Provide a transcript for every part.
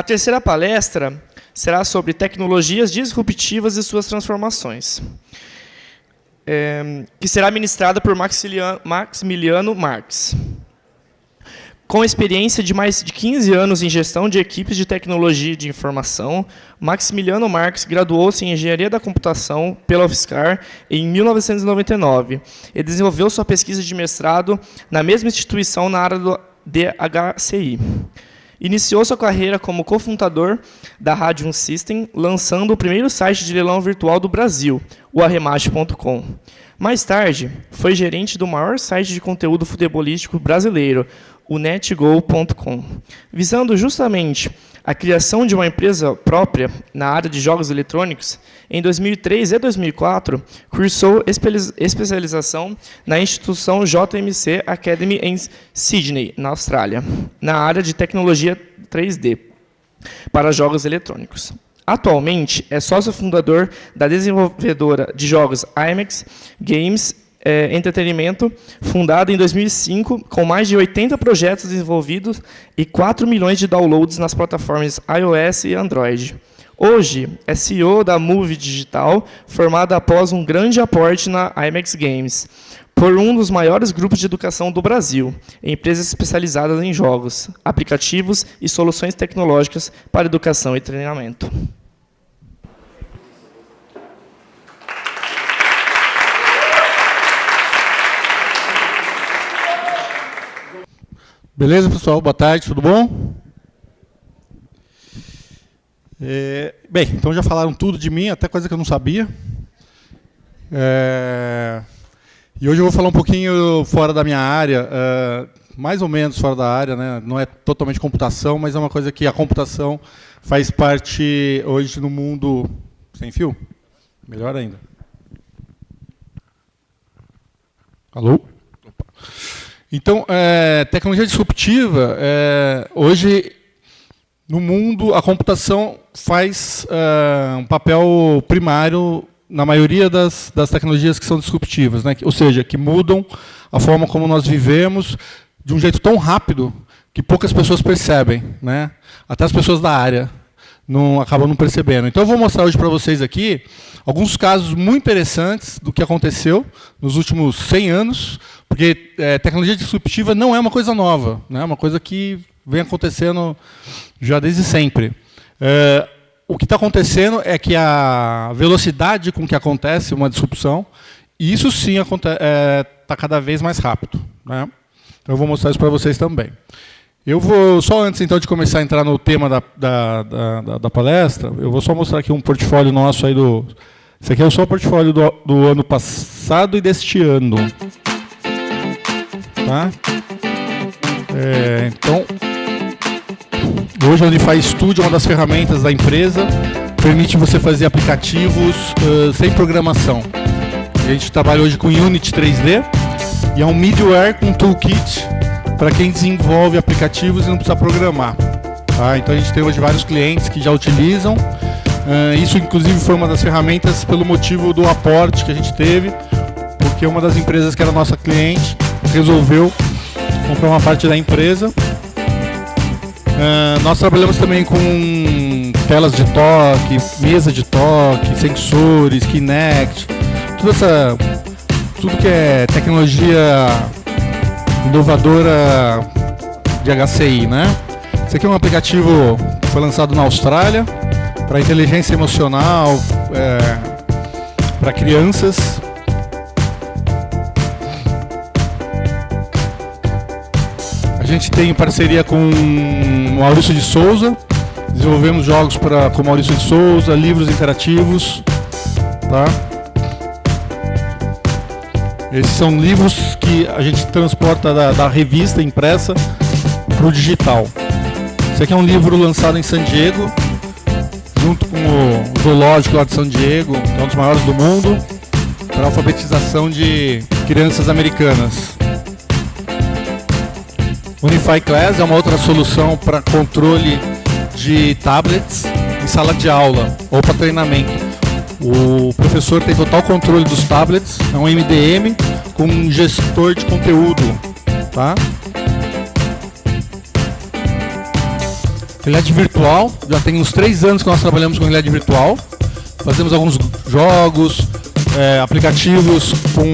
terceira palestra será sobre tecnologias disruptivas e suas transformações, que será ministrada por Maximiliano Marques. Com experiência de mais de 15 anos em gestão de equipes de tecnologia de informação, Maximiliano Marques graduou-se em Engenharia da Computação pela UFSCar em 1999 e desenvolveu sua pesquisa de mestrado na mesma instituição na área do DHCI. Iniciou sua carreira como cofundador da Radium System, lançando o primeiro site de leilão virtual do Brasil, o arremate.com. Mais tarde, foi gerente do maior site de conteúdo futebolístico brasileiro, o netgo.com. Visando justamente a criação de uma empresa própria na área de jogos eletrônicos, em 2003 e 2004, cursou especialização na instituição JMC Academy em Sydney, na Austrália, na área de tecnologia 3D para jogos eletrônicos. Atualmente, é sócio fundador da desenvolvedora de jogos IMAX Games Entretenimento, fundada em 2005, com mais de 80 projetos desenvolvidos e 4 milhões de downloads nas plataformas iOS e Android. Hoje, é CEO da Move Digital, formada após um grande aporte na IMAX Games, por um dos maiores grupos de educação do Brasil, empresas especializadas em jogos, aplicativos e soluções tecnológicas para educação e treinamento. Beleza, pessoal? Boa tarde, tudo bom? Bem, então já falaram tudo de mim, até coisa que eu não sabia. E hoje eu vou falar um pouquinho fora da minha área, mais ou menos fora da área, né? Não é totalmente computação, mas é uma coisa que a computação faz parte hoje no mundo sem fio. Melhor ainda. Alô? Opa. Então, tecnologia disruptiva, hoje, no mundo, a computação faz um papel primário na maioria das tecnologias que são disruptivas, né? Ou seja, que mudam a forma como nós vivemos de um jeito tão rápido que poucas pessoas percebem, né? Até as pessoas da área acabam não percebendo. Então, eu vou mostrar hoje para vocês aqui alguns casos muito interessantes do que aconteceu nos últimos 100 anos, porque tecnologia disruptiva não é uma coisa nova, né? É uma coisa que vem acontecendo já desde sempre. O que está acontecendo é que a velocidade com que acontece uma disrupção, isso sim está cada vez mais rápido, né? Então, eu vou mostrar isso para vocês também. Eu vou, só antes então de começar a entrar no tema da palestra, eu vou só mostrar aqui um portfólio nosso aí do... Esse aqui é só o portfólio do ano passado e deste ano. Tá? Então, hoje o Unify Studio é uma das ferramentas da empresa, permite você fazer aplicativos sem programação. A gente trabalha hoje com Unity 3D, e é um middleware com toolkit para quem desenvolve aplicativos e não precisa programar. Tá? Então a gente tem hoje vários clientes que já utilizam. Isso inclusive foi uma das ferramentas pelo motivo do aporte que a gente teve, porque uma das empresas que era nossa cliente resolveu comprar uma parte da empresa. Nós trabalhamos também com telas de toque, mesa de toque, sensores, Kinect, tudo que é tecnologia inovadora de HCI, né? Esse aqui é um aplicativo que foi lançado na Austrália para inteligência emocional, para crianças. A gente tem parceria com o Maurício de Souza, desenvolvemos jogos com o Maurício de Souza, livros interativos, tá? Esses são livros que a gente transporta da revista impressa para o digital. Esse aqui é um livro lançado em San Diego, junto com o zoológico lá de San Diego, que é um dos maiores do mundo, para alfabetização de crianças americanas. Unify Class é uma outra solução para controle de tablets em sala de aula ou para treinamento. O professor tem total controle dos tablets, é um MDM com um gestor de conteúdo, tá? Realidade virtual, já tem uns 3 anos que nós trabalhamos com realidade virtual. Fazemos alguns jogos, aplicativos com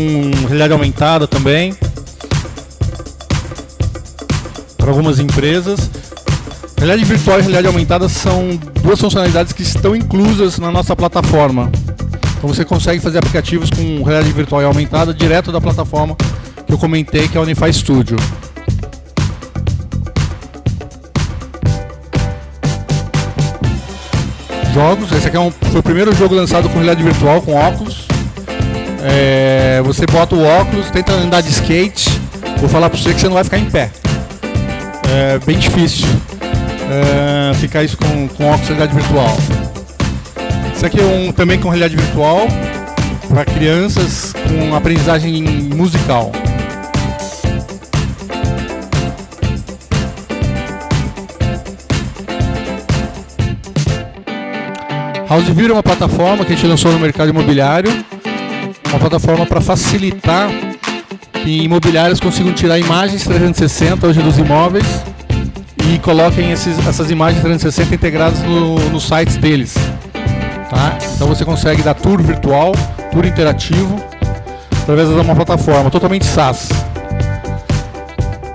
realidade aumentada também, para algumas empresas. Realidade virtual e realidade aumentada são 2 funcionalidades que estão inclusas na nossa plataforma. Então você consegue fazer aplicativos com realidade virtual e aumentada direto da plataforma que eu comentei, que é a Unify Studio. Jogos, esse aqui foi o primeiro jogo lançado com realidade virtual, com óculos. Você bota o óculos, tenta andar de skate, vou falar para você que você não vai ficar em pé. É bem difícil ficar isso com óculos de realidade virtual. Esse aqui é também com realidade virtual para crianças com aprendizagem musical. HouseView é uma plataforma que a gente lançou no mercado imobiliário, uma plataforma para facilitar que imobiliários consigam tirar imagens 360 hoje dos imóveis e coloquem essas imagens 360 integradas nos sites deles. Tá? Então você consegue dar tour virtual, tour interativo, através de uma plataforma totalmente SaaS.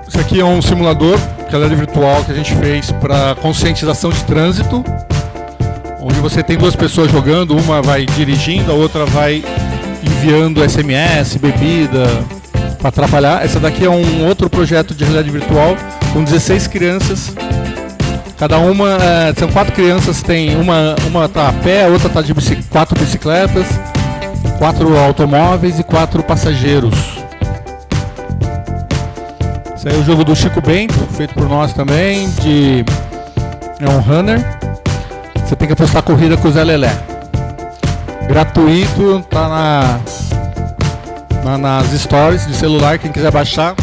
Esse aqui é um simulador, realidade virtual, que a gente fez para conscientização de trânsito, onde você tem 2 pessoas jogando, uma vai dirigindo, a outra vai enviando SMS, bebida, para atrapalhar. Essa daqui é um outro projeto de realidade virtual, com 16 crianças. Cada uma, são 4 crianças, tem uma está a pé, a outra está de 4 bicicletas, 4 automóveis e 4 passageiros. Esse aí é o jogo do Chico Bento, feito por nós também, é um runner. Você tem que apostar corrida com o Zé Lelé. Gratuito, tá nas stories de celular, quem quiser baixar.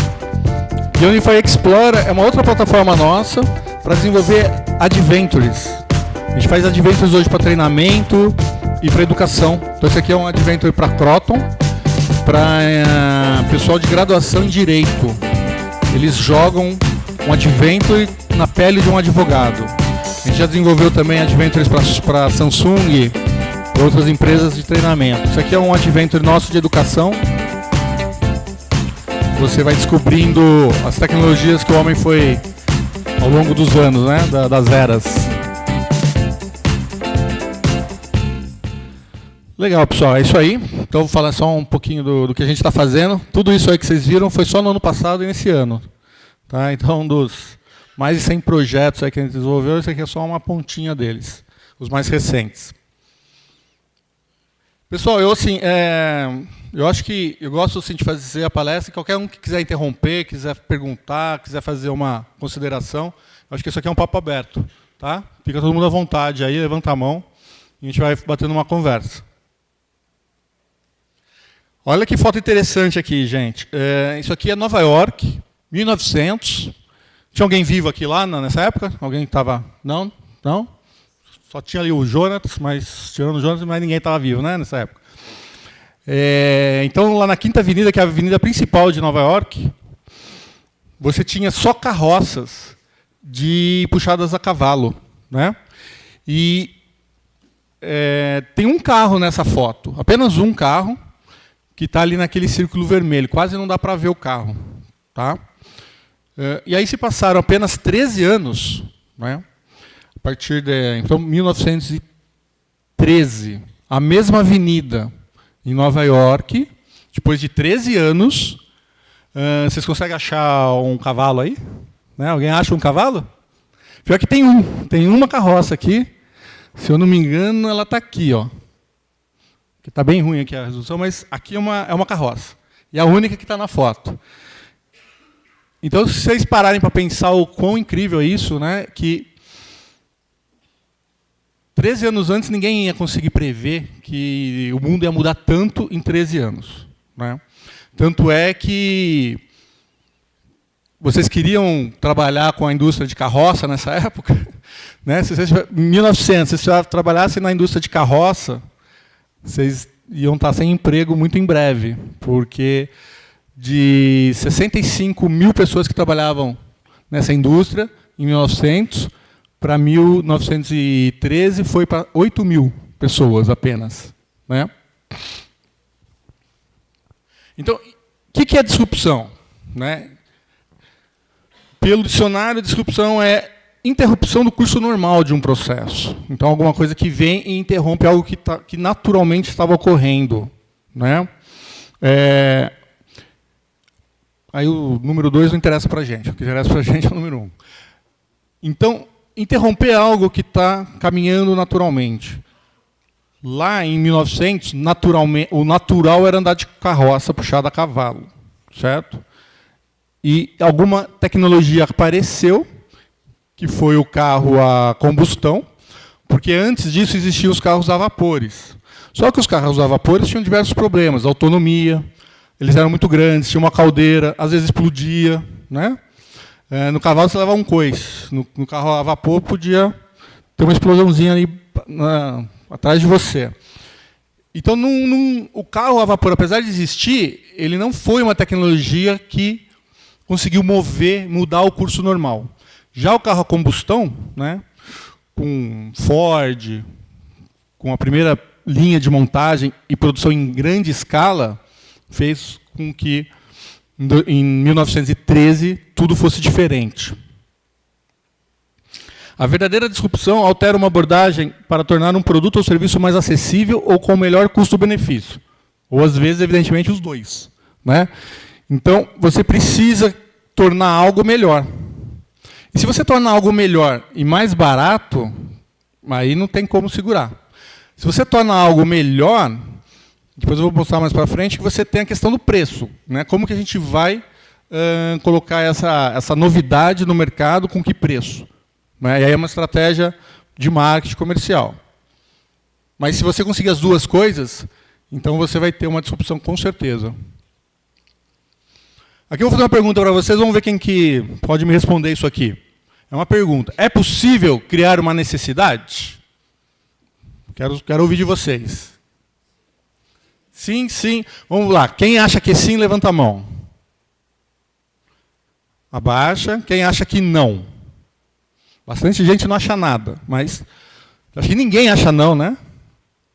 E a Unify Explorer é uma outra plataforma nossa para desenvolver adventures. A gente faz adventures hoje para treinamento e para educação. Então esse aqui é um adventure para Croton, para pessoal de graduação em Direito. Eles jogam um adventure na pele de um advogado. A gente já desenvolveu também adventures para Samsung, para outras empresas de treinamento. Isso aqui é um adventure nosso de educação. Você vai descobrindo as tecnologias que o homem foi ao longo dos anos, né? Das eras. Legal, pessoal, é isso aí. Então vou falar só um pouquinho do que a gente está fazendo. Tudo isso aí que vocês viram foi só no ano passado e nesse ano. Tá? Então, dos mais de 100 projetos aí que a gente desenvolveu, esse aqui é só uma pontinha deles, os mais recentes. Pessoal, eu acho que eu gosto assim, de fazer a palestra, e qualquer um que quiser interromper, quiser perguntar, quiser fazer uma consideração, eu acho que isso aqui é um papo aberto. Tá? Fica todo mundo à vontade aí, levanta a mão, e a gente vai batendo uma conversa. Olha que foto interessante aqui, gente. Isso aqui é Nova York, 1900. Tinha alguém vivo aqui lá nessa época? Alguém estava... Não? Não? Só tinha ali o Jonas, mas tirando o Jonas, mas ninguém estava vivo, né, nessa época. Então, lá na Quinta Avenida, que é a avenida principal de Nova York, você tinha só carroças puxadas a cavalo. Né? E tem um carro nessa foto, apenas um carro, que está ali naquele círculo vermelho. Quase não dá para ver o carro. Tá? E aí se passaram apenas 13 anos, né? A partir de então, 1913, a mesma avenida em Nova York, depois de 13 anos, vocês conseguem achar um cavalo aí? Né? Alguém acha um cavalo? Pior que tem uma carroça aqui, se eu não me engano, ela está aqui, ó. Está bem ruim aqui a resolução, mas aqui é uma carroça. E a única que está na foto. Então, se vocês pararem para pensar o quão incrível é isso, né, que 13 anos antes ninguém ia conseguir prever que o mundo ia mudar tanto em 13 anos. Né? Tanto é que vocês queriam trabalhar com a indústria de carroça nessa época? Né? Se vocês, em 1900, se vocês trabalhassem na indústria de carroça, vocês iam estar sem emprego muito em breve, porque de 65 mil pessoas que trabalhavam nessa indústria, em 1900, para 1913 foi para 8.000 pessoas apenas, né? Então, o que é disrupção, né? Pelo dicionário, disrupção é interrupção do curso normal de um processo. Então, alguma coisa que vem e interrompe algo que naturalmente estava ocorrendo, né? Aí o número 2 não interessa para a gente. O que interessa para a gente é o número 1. Então, interromper algo que está caminhando naturalmente. Lá em 1900, o natural era andar de carroça puxada a cavalo, certo? E alguma tecnologia apareceu, que foi o carro a combustão, porque antes disso existiam os carros a vapores. Só que os carros a vapores tinham diversos problemas, autonomia, eles eram muito grandes, tinha uma caldeira, às vezes explodia, né? No cavalo você levava um coice, no carro a vapor podia ter uma explosãozinha ali atrás de você. Então, o carro a vapor, apesar de existir, ele não foi uma tecnologia que conseguiu mudar o curso normal. Já o carro a combustão, né, com Ford, com a primeira linha de montagem e produção em grande escala, fez com que, em 1913, tudo fosse diferente. A verdadeira disrupção altera uma abordagem para tornar um produto ou serviço mais acessível ou com melhor custo-benefício. Ou, às vezes, evidentemente, os dois, né? Então, você precisa tornar algo melhor. E se você torna algo melhor e mais barato, aí não tem como segurar. Se você torna algo melhor, depois eu vou mostrar mais para frente, que você tem a questão do preço, né? Como que a gente vai colocar essa novidade no mercado, com que preço? E aí é uma estratégia de marketing comercial. Mas se você conseguir as duas coisas, então você vai ter uma disrupção com certeza. Aqui eu vou fazer uma pergunta para vocês, vamos ver quem que pode me responder isso aqui. É uma pergunta. É possível criar uma necessidade? Quero ouvir de vocês. Sim, sim. Vamos lá. Quem acha que sim, levanta a mão. Abaixa. Quem acha que não? Bastante gente não acha nada, mas acho que ninguém acha não, né?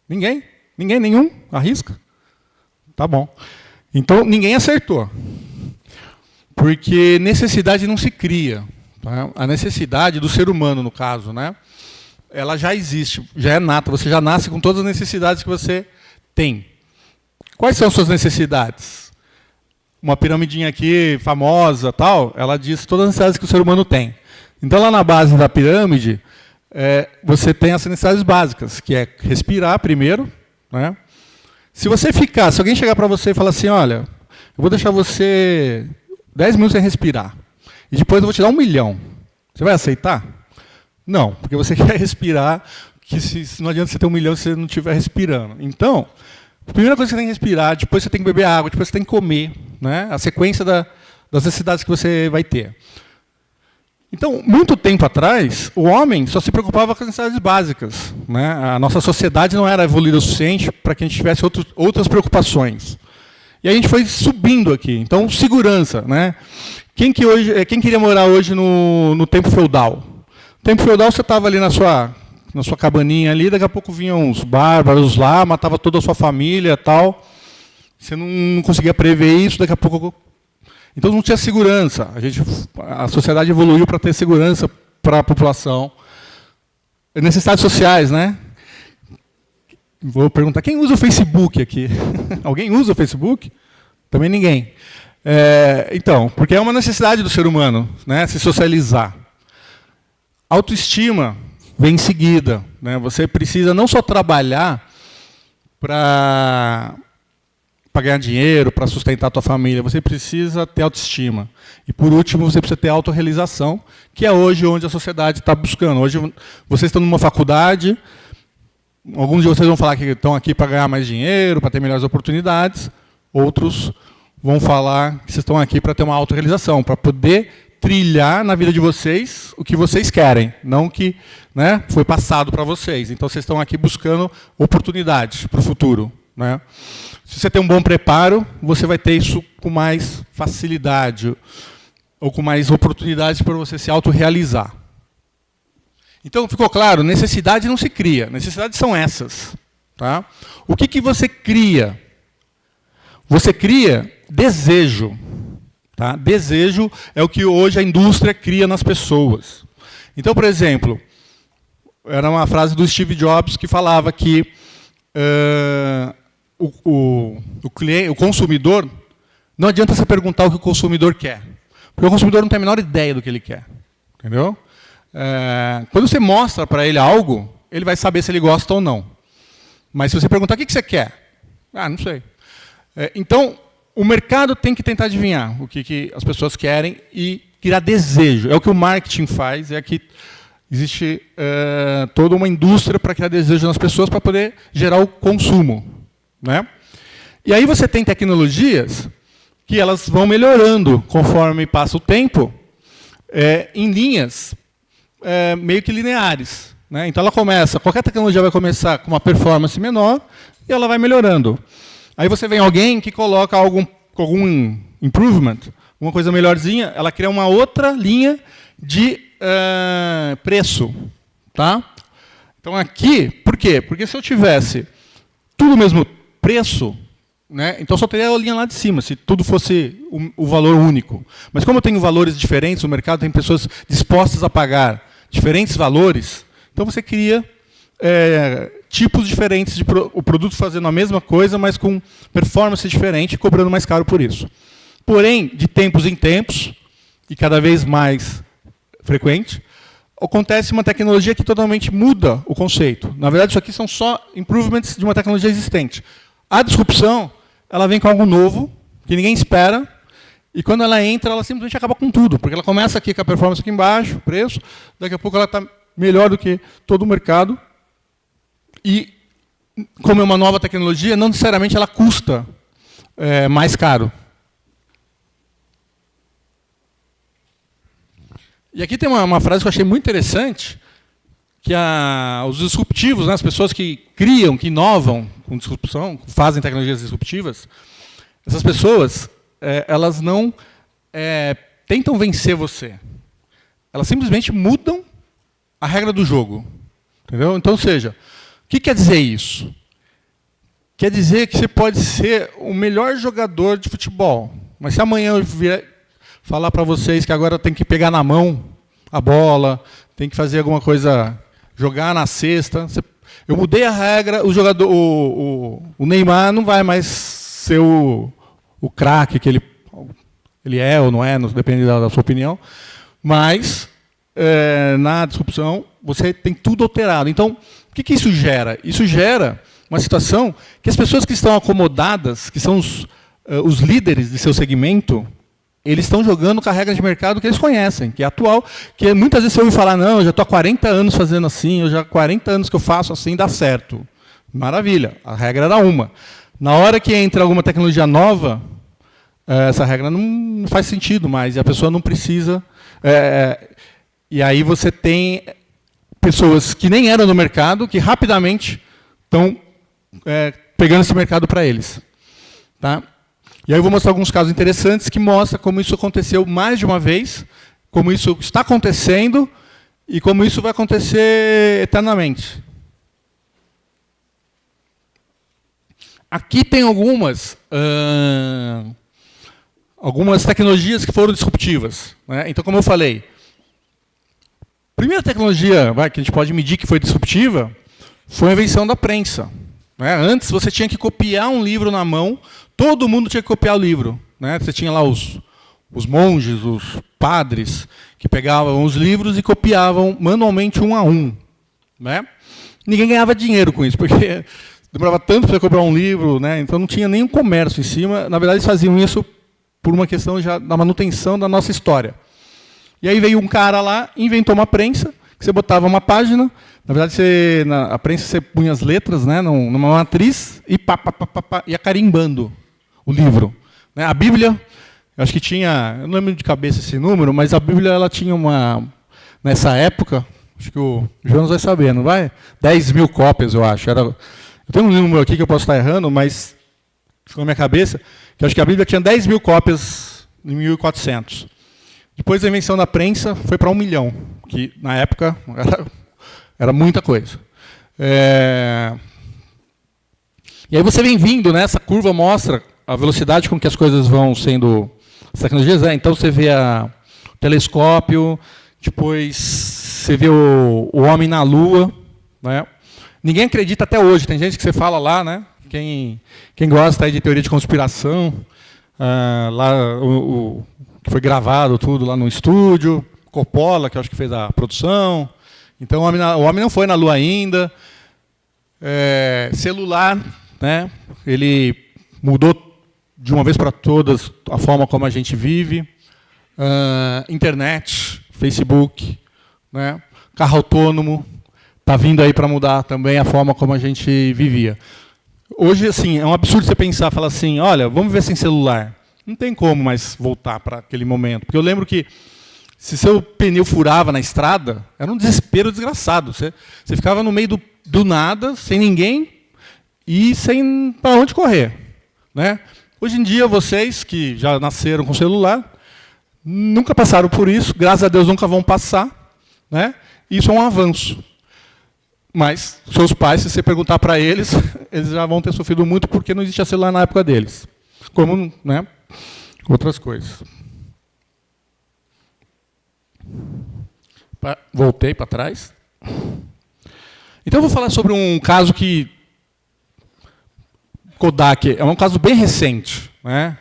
Ninguém? Ninguém, nenhum? Arrisca? Tá bom. Então, ninguém acertou. Porque necessidade não se cria. Tá? A necessidade do ser humano, no caso, né? Ela já existe, já é nata. Você já nasce com todas as necessidades que você tem. Quais são as suas necessidades? Uma piramidinha aqui, famosa, tal, ela diz todas as necessidades que o ser humano tem. Então, lá na base da pirâmide, você tem as necessidades básicas, que é respirar primeiro, né? Se alguém chegar para você e falar assim, olha, eu vou deixar você 10 minutos sem respirar, e depois eu vou te dar 1 milhão, você vai aceitar? Não, porque você quer respirar, que se não adianta você ter 1 milhão se você não estiver respirando. Então, a primeira coisa que você tem que respirar, depois você tem que beber água, depois você tem que comer, né? A sequência das necessidades que você vai ter. Então, muito tempo atrás, o homem só se preocupava com as necessidades básicas, né? A nossa sociedade não era evoluída o suficiente para que a gente tivesse outras preocupações. E a gente foi subindo aqui. Então, segurança, né? Quem queria morar hoje no tempo feudal? No tempo feudal, você estava ali na sua cabaninha ali, daqui a pouco vinham uns bárbaros lá, matava toda a sua família, tal. Você não conseguia prever isso, daqui a pouco. Então não tinha segurança. A sociedade evoluiu para ter segurança para a população. Necessidades sociais, né? Vou perguntar, quem usa o Facebook aqui? Alguém usa o Facebook? Também ninguém. Então, porque é uma necessidade do ser humano, né? Se socializar. Autoestima vem em seguida, né? Você precisa não só trabalhar para ganhar dinheiro, para sustentar a tua família, você precisa ter autoestima. E, por último, você precisa ter autorrealização, que é hoje onde a sociedade está buscando. Hoje, vocês estão numa faculdade, alguns de vocês vão falar que estão aqui para ganhar mais dinheiro, para ter melhores oportunidades, outros vão falar que vocês estão aqui para ter uma autorrealização, para poder trilhar na vida de vocês o que vocês querem, não o que, né, foi passado para vocês. Então, vocês estão aqui buscando oportunidades para o futuro, né? Se você tem um bom preparo, você vai ter isso com mais facilidade ou com mais oportunidades para você se autorrealizar. Então, ficou claro, necessidade não se cria, necessidades são essas. Tá? O que você cria? Você cria desejo. Tá? Desejo é o que hoje a indústria cria nas pessoas. Então, por exemplo, era uma frase do Steve Jobs que falava que o consumidor, não adianta você perguntar o que o consumidor quer, porque o consumidor não tem a menor ideia do que ele quer. Entendeu? Quando você mostra para ele algo, ele vai saber se ele gosta ou não. Mas se você perguntar o que você quer, não sei. Então, o mercado tem que tentar adivinhar o que as pessoas querem e criar desejo. É o que o marketing faz, é que existe toda uma indústria para criar desejo nas pessoas para poder gerar o consumo. Né? E aí você tem tecnologias que elas vão melhorando conforme passa o tempo, em linhas meio que lineares. Né? Então qualquer tecnologia vai começar com uma performance menor e ela vai melhorando. Aí você vem alguém que coloca algum improvement, uma coisa melhorzinha, ela cria uma outra linha de preço. Tá? Então aqui, por quê? Porque se eu tivesse tudo o mesmo preço, né, então só teria a linha lá de cima, se tudo fosse o valor único. Mas como eu tenho valores diferentes no mercado, tem pessoas dispostas a pagar diferentes valores, então você cria tipos diferentes de o produto fazendo a mesma coisa, mas com performance diferente e cobrando mais caro por isso. Porém, de tempos em tempos, e cada vez mais frequente, acontece uma tecnologia que totalmente muda o conceito. Na verdade, isso aqui são só improvements de uma tecnologia existente. A disrupção, ela vem com algo novo, que ninguém espera, e quando ela entra, ela simplesmente acaba com tudo, porque ela começa aqui com a performance aqui embaixo, o preço, daqui a pouco ela está melhor do que todo o mercado, e como é uma nova tecnologia, não necessariamente ela custa mais caro. E aqui tem uma frase que eu achei muito interessante, que os disruptivos, né, as pessoas que criam, que inovam com disrupção, fazem tecnologias disruptivas, essas pessoas, elas não tentam vencer você. Elas simplesmente mudam a regra do jogo. Entendeu? Então, ou seja, o que quer dizer isso? Quer dizer que você pode ser o melhor jogador de futebol, mas se amanhã eu vier falar para vocês que agora tem que pegar na mão a bola, tem que fazer alguma coisa, jogar na cesta. Eu mudei a regra, o jogador, o Neymar não vai mais ser o craque que ele é ou não é, depende da sua opinião. Mas, na disrupção, você tem tudo alterado. Então, o que isso gera? Isso gera uma situação que as pessoas que estão acomodadas, que são os líderes de seu segmento, eles estão jogando com a regra de mercado que eles conhecem, que é atual, que muitas vezes você ouve falar, não, eu já estou há 40 anos fazendo assim, eu já há 40 anos que eu faço assim, dá certo. Maravilha, a regra era uma. Na hora que entra alguma tecnologia nova, essa regra não faz sentido mais, e a pessoa não precisa. E aí você tem pessoas que nem eram no mercado, que rapidamente estão pegando esse mercado para eles. Tá? E aí eu vou mostrar alguns casos interessantes que mostram como isso aconteceu mais de uma vez, como isso está acontecendo e como isso vai acontecer eternamente. Aqui tem algumas tecnologias que foram disruptivas. Né? Então, como eu falei, a primeira tecnologia que a gente pode medir que foi disruptiva foi a invenção da prensa. Né? Antes, você tinha que copiar um livro na mão, todo mundo tinha que copiar o livro. Né? Você tinha lá os monges, os padres, que pegavam os livros e copiavam manualmente um a um. Né? Ninguém ganhava dinheiro com isso, porque demorava tanto para você comprar um livro, né? Então não tinha nenhum comércio em cima. Na verdade, eles faziam isso por uma questão já da manutenção da nossa história. E aí veio um cara lá, inventou uma prensa, que você botava uma página, na verdade, a prensa você punha as letras, né, numa matriz e ia carimbando o livro. Né? A Bíblia, eu acho que tinha, eu não lembro de cabeça esse número, mas a Bíblia ela tinha nessa época, acho que o Jonas vai saber, não vai? 10 mil cópias, eu acho. Eu tenho um número aqui que eu posso estar errando, mas ficou na minha cabeça, que eu acho que a Bíblia tinha 10 mil cópias em 1400. Depois da invenção da prensa, foi para 1 milhão, que na época era Era muita coisa. E aí você vem vindo, né? Essa curva mostra a velocidade com que as coisas vão sendo... As tecnologias, então você vê o telescópio, depois você vê o homem na Lua, né? Ninguém acredita até hoje. Tem gente que você fala lá, né? Quem gosta aí de teoria de conspiração, lá que foi gravado tudo lá no estúdio, Coppola, que eu acho que fez a produção. Então o homem não foi na Lua ainda. Celular, né? Ele mudou de uma vez para todas a forma como a gente vive. Internet, Facebook, né? Carro autônomo, está vindo aí para mudar também a forma como a gente vivia. Hoje, assim, é um absurdo você pensar, falar assim, olha, vamos ver sem celular. Não tem como mais voltar para aquele momento. Porque eu lembro que, se seu pneu furava na estrada, era um desespero desgraçado. Você ficava no meio do nada, sem ninguém, e sem para onde correr, né? Hoje em dia, vocês que já nasceram com celular, nunca passaram por isso, graças a Deus nunca vão passar, né? Isso é um avanço. Mas seus pais, se você perguntar para eles, eles já vão ter sofrido muito porque não existia celular na época deles. Como, né, outras coisas. Voltei para trás. Então eu vou falar sobre um caso que Kodak é um caso bem recente, né?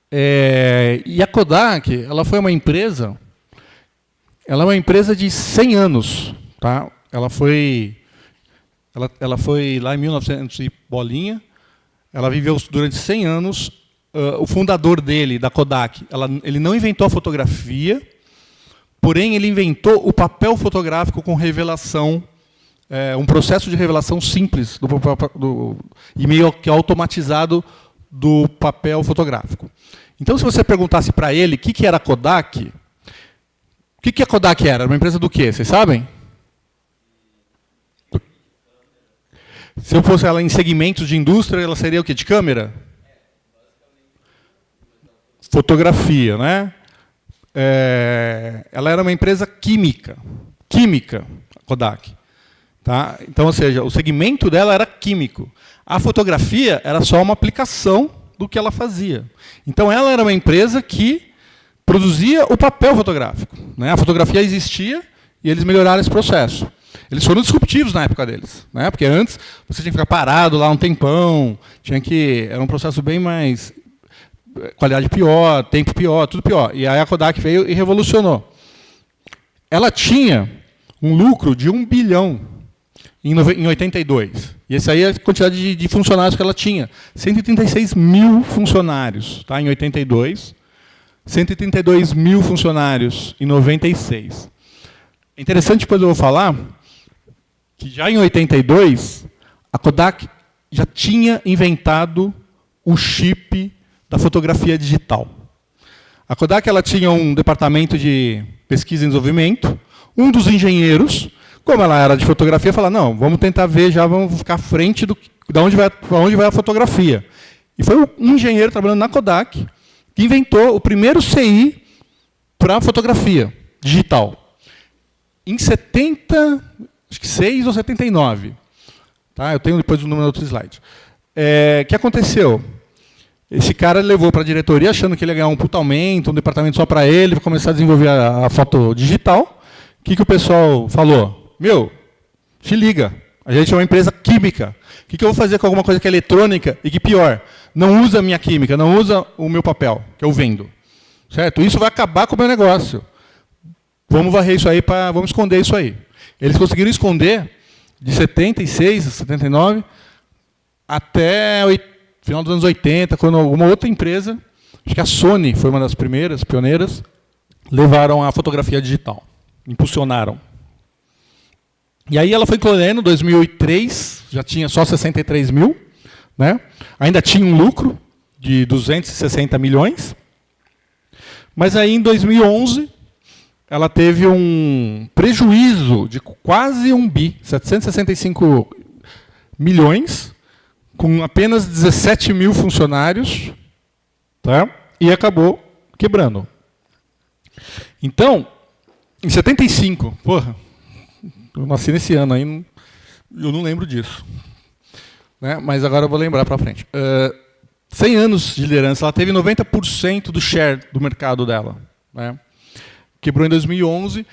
E a Kodak, ela foi uma empresa, ela é uma empresa de 100 anos, tá? Ela foi lá em 1900 e bolinha. Ela viveu durante 100 anos. O fundador dele, da Kodak, ele não inventou a fotografia, porém ele inventou o papel fotográfico com revelação, um processo de revelação simples e meio que automatizado do papel fotográfico. Então, se você perguntasse para ele o que era a Kodak, o que a Kodak era? Uma empresa do quê? Vocês sabem? Se eu fosse ela em segmentos de indústria, ela seria o quê? De câmera? Fotografia, né? Ela era uma empresa química, a Kodak. Tá? Então, ou seja, o segmento dela era químico. A fotografia era só uma aplicação do que ela fazia. Então, ela era uma empresa que produzia o papel fotográfico, né? A fotografia existia e eles melhoraram esse processo. Eles foram disruptivos na época deles, né? Porque antes você tinha que ficar parado lá um tempão, era um processo bem mais qualidade pior, tempo pior, tudo pior. E aí a Kodak veio e revolucionou. Ela tinha um lucro de 1 bilhão em 82. E essa aí é a quantidade de funcionários que ela tinha. 136 mil funcionários, tá? Em 82. 132 mil funcionários em 96. É interessante, depois eu vou falar, que já em 82, a Kodak já tinha inventado o chip da fotografia digital. A Kodak ela tinha um departamento de pesquisa e desenvolvimento. Um dos engenheiros, como ela era de fotografia, falou, não, vamos tentar ver, já vamos ficar à frente para onde vai a fotografia. E foi um engenheiro trabalhando na Kodak que inventou o primeiro CI para fotografia digital. Em 76 ou 79. Tá? Eu tenho depois o número no outro slide. O que aconteceu? Esse cara levou para a diretoria achando que ele ia ganhar um puta aumento, um departamento só para ele, para começar a desenvolver a foto digital. O que o pessoal falou? Meu, te liga, a gente é uma empresa química. O que eu vou fazer com alguma coisa que é eletrônica e que, pior, não usa a minha química, não usa o meu papel, que eu vendo? Certo? Isso vai acabar com o meu negócio. Vamos varrer isso aí, vamos esconder isso aí. Eles conseguiram esconder de 76, 79, até o final dos anos 80, quando alguma outra empresa, acho que a Sony foi uma das primeiras, pioneiras, levaram a fotografia digital, impulsionaram. E aí ela foi colhendo, em 2003, já tinha só 63 mil, né? Ainda tinha um lucro de 260 milhões, mas aí em 2011, ela teve um prejuízo de quase 1 bi, 765 milhões, com apenas 17 mil funcionários, tá? E acabou quebrando. Então, em 75, Eu nasci nesse ano aí, eu não lembro disso. Né? Mas agora eu vou lembrar para frente. 100 anos de liderança, ela teve 90% do share do mercado dela. Né? Quebrou em 2011,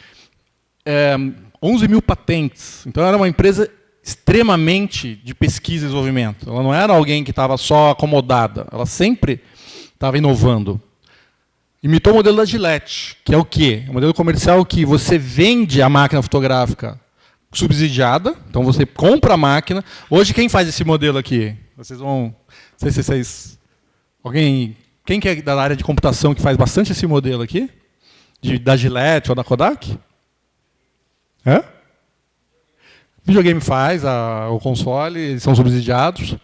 11 mil patentes. Então, era uma empresa extremamente de pesquisa e desenvolvimento. Ela não era alguém que estava só acomodada. Ela sempre estava inovando. Imitou o modelo da Gillette, que é o quê? É um modelo comercial que você vende a máquina fotográfica subsidiada. Então, você compra a máquina. Hoje, quem faz esse modelo aqui? Vocês vão... Não sei se vocês... Quem que é da área de computação que faz bastante esse modelo aqui? Da Gillette ou da Kodak? Hã? Videogame faz, o console, eles são subsidiados.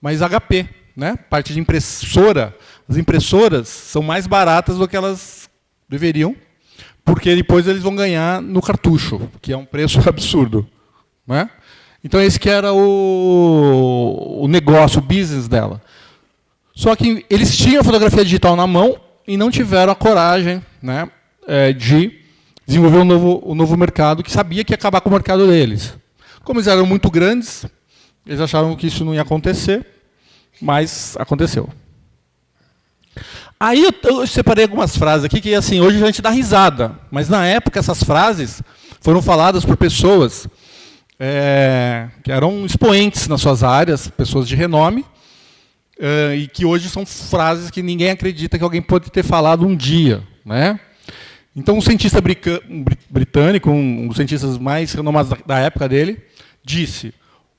Mas HP, né? Parte de impressora. As impressoras são mais baratas do que elas deveriam, porque depois eles vão ganhar no cartucho, que é um preço absurdo. Né? Então, esse que era o negócio, o business dela. Só que eles tinham a fotografia digital na mão e não tiveram a coragem, né, de desenvolver um novo mercado, que sabia que ia acabar com o mercado deles. Como eles eram muito grandes, eles acharam que isso não ia acontecer, mas aconteceu. Aí eu separei algumas frases aqui que, assim, hoje a gente dá risada, mas na época essas frases foram faladas por pessoas que eram expoentes nas suas áreas, pessoas de renome, e que hoje são frases que ninguém acredita que alguém pode ter falado um dia. Né? Então, um cientista britânico, um dos cientistas mais renomados da época dele, disse: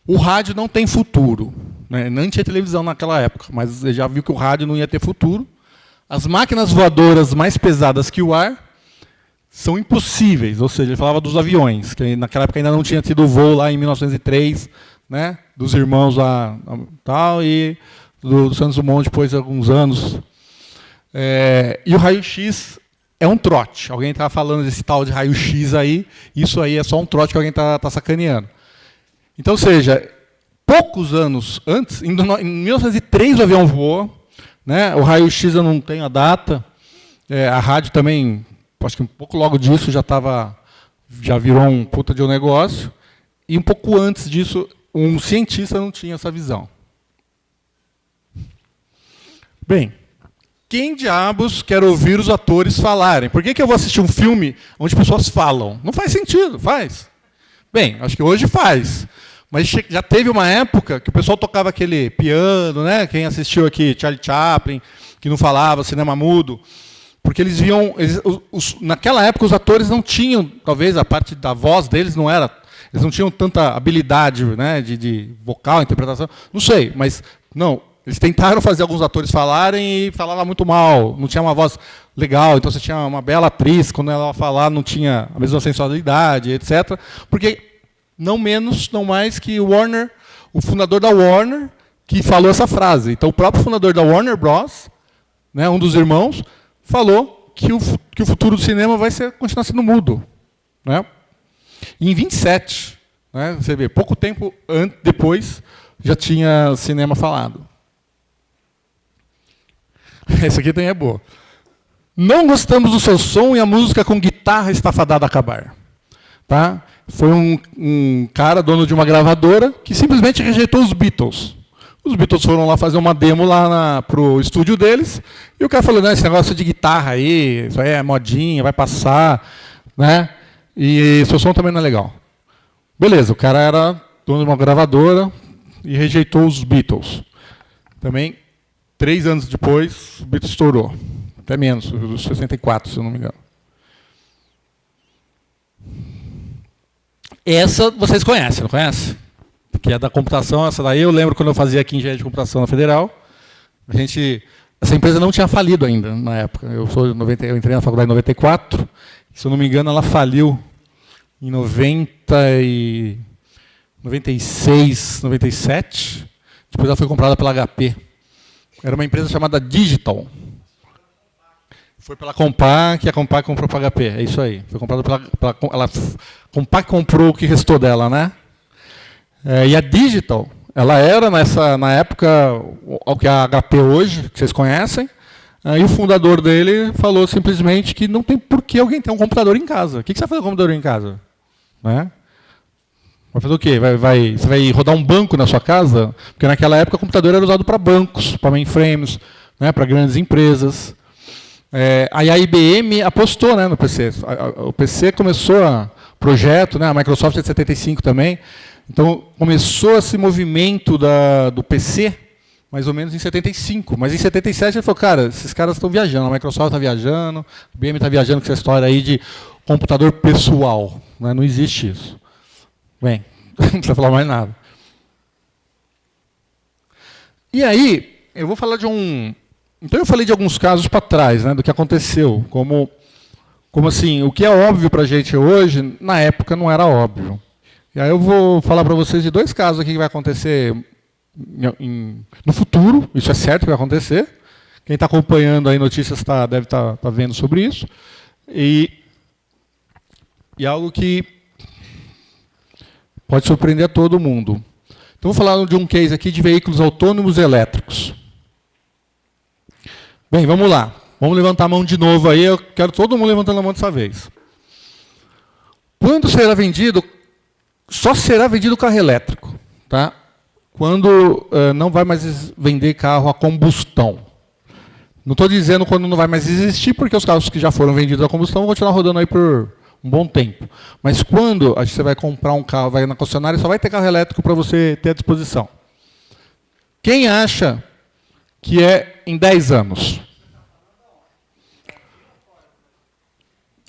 o rádio não tem futuro. Né? Não tinha televisão naquela época, mas ele já viu que o rádio não ia ter futuro. As máquinas voadoras mais pesadas que o ar são impossíveis. Ou seja, ele falava dos aviões, que naquela época ainda não tinha tido voo lá em 1903, né? Dos irmãos lá tal, e do Santos Dumont depois de alguns anos. E o raio-x é um trote. Alguém está falando desse tal de raio-x aí, isso aí é só um trote que alguém está sacaneando. Então, ou seja, poucos anos antes, em 1903 o avião voou, né? O raio-x eu não tenho a data, a rádio também, acho que um pouco logo disso já virou um puta de um negócio, e um pouco antes disso, um cientista não tinha essa visão. Bem, quem diabos quer ouvir os atores falarem? Por que eu vou assistir um filme onde pessoas falam? Não faz sentido, faz. Bem, acho que hoje faz. Mas já teve uma época que o pessoal tocava aquele piano, né? Quem assistiu aqui, Charlie Chaplin, que não falava, cinema mudo. Porque eles viam... naquela época, os atores não tinham, talvez, a parte da voz deles não era... Eles não tinham tanta habilidade, né, de vocal, interpretação. Não sei, mas... Não, eles tentaram fazer alguns atores falarem e falava muito mal. Não tinha uma voz legal. Então, você tinha uma bela atriz, quando ela falar, não tinha a mesma sensualidade, etc. Porque... Não menos, não mais que o Warner, o fundador da Warner, que falou essa frase. Então, o próprio fundador da Warner Bros., né, um dos irmãos, falou que o futuro do cinema vai continuar sendo mudo. Né? E em 27, né, você vê, pouco tempo depois, já tinha cinema falado. Essa aqui também é boa. Não gostamos do seu som e a música com guitarra está fadada a acabar. Tá? Foi um cara, dono de uma gravadora, que simplesmente rejeitou os Beatles. Os Beatles foram lá fazer uma demo lá para o estúdio deles, e o cara falou, não, esse negócio de guitarra aí, isso aí é modinha, vai passar, né? E seu som também não é legal. Beleza, o cara era dono de uma gravadora e rejeitou os Beatles. Também, 3 anos depois, o Beatles estourou. Até menos, 64, se eu não me engano. Essa vocês conhecem, não conhecem? Que é da computação, essa daí eu lembro quando eu fazia aqui engenharia de computação na Federal. Essa empresa não tinha falido ainda na época. Eu entrei na faculdade em 94, se eu não me engano, ela faliu em 96, 97. Depois ela foi comprada pela HP. Era uma empresa chamada Digital. Foi pela Compaq, e a Compaq comprou para a HP. É isso aí. Foi comprada pela Compaq comprou o que restou dela, né? E a Digital, ela era na época o que a HP hoje, que vocês conhecem. E o fundador dele falou simplesmente que não tem por que alguém ter um computador em casa. O que você vai fazer com um computador em casa? Né? Vai fazer o quê? Você vai rodar um banco na sua casa? Porque naquela época o computador era usado para bancos, para mainframes, né, para grandes empresas. Aí a IBM apostou, né, no PC. O PC começou a projeto, né, a Microsoft é de 75 também. Então começou esse movimento do PC mais ou menos em 75. Mas em 77 ele falou, cara, esses caras estão viajando, a Microsoft está viajando, a IBM está viajando com essa história aí de computador pessoal. Né, não existe isso. Bem, não precisa falar mais nada. E aí, eu vou falar de um... Então eu falei de alguns casos para trás, né, do que aconteceu. Como assim, o que é óbvio para a gente hoje, na época não era óbvio. E aí eu vou falar para vocês de 2 casos aqui que vai acontecer no futuro, isso é certo que vai acontecer. Quem está acompanhando aí notícias deve estar vendo sobre isso. E algo que pode surpreender a todo mundo. Então, vou falar de um case aqui de veículos autônomos elétricos. Bem, vamos lá. Vamos levantar a mão de novo aí. Eu quero todo mundo levantando a mão dessa vez. Quando será vendido? Só será vendido carro elétrico. Tá? Quando não vai mais vender carro a combustão. Não estou dizendo quando não vai mais existir, porque os carros que já foram vendidos a combustão vão continuar rodando aí por um bom tempo. Mas quando você vai comprar um carro, vai na concessionária, só vai ter carro elétrico para você ter à disposição. Quem acha que é em 10 anos?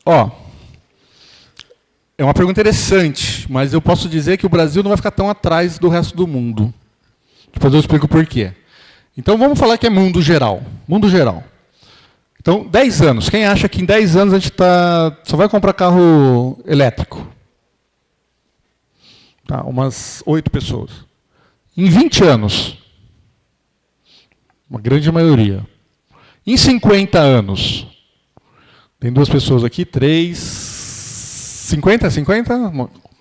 Ó, é uma pergunta interessante, mas eu posso dizer que o Brasil não vai ficar tão atrás do resto do mundo. Depois eu explico por quê. Então vamos falar que é mundo geral. Mundo geral. Então, 10 anos. Quem acha que em 10 anos a gente só vai comprar carro elétrico? Tá, umas 8 pessoas. Em 20 anos, uma grande maioria. Em 50 anos, tem 2 pessoas aqui, 3, 50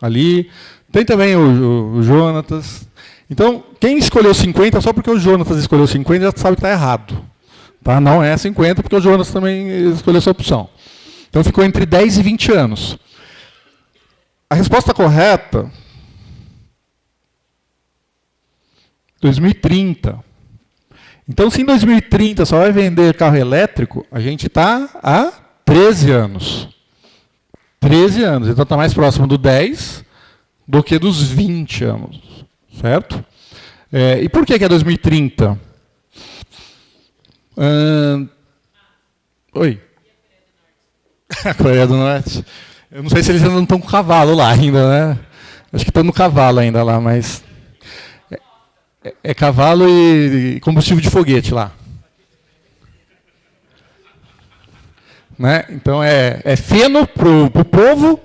ali. Tem também o Jonatas. Então, quem escolheu 50, só porque o Jonatas escolheu 50, já sabe que está errado. Tá? Não é 50, porque o Jonas também escolheu essa opção. Então ficou entre 10 e 20 anos. A resposta correta, 2030. Então, se em 2030 só vai vender carro elétrico, a gente está há 13 anos. 13 anos. Então está mais próximo do 10 do que dos 20 anos. Certo? E por que é 2030? Oi. A Coreia do Norte. Eu não sei se eles ainda não estão com cavalo lá ainda, né? Acho que estão no cavalo ainda lá, mas é cavalo e combustível de foguete lá. Né? Então é feno para o povo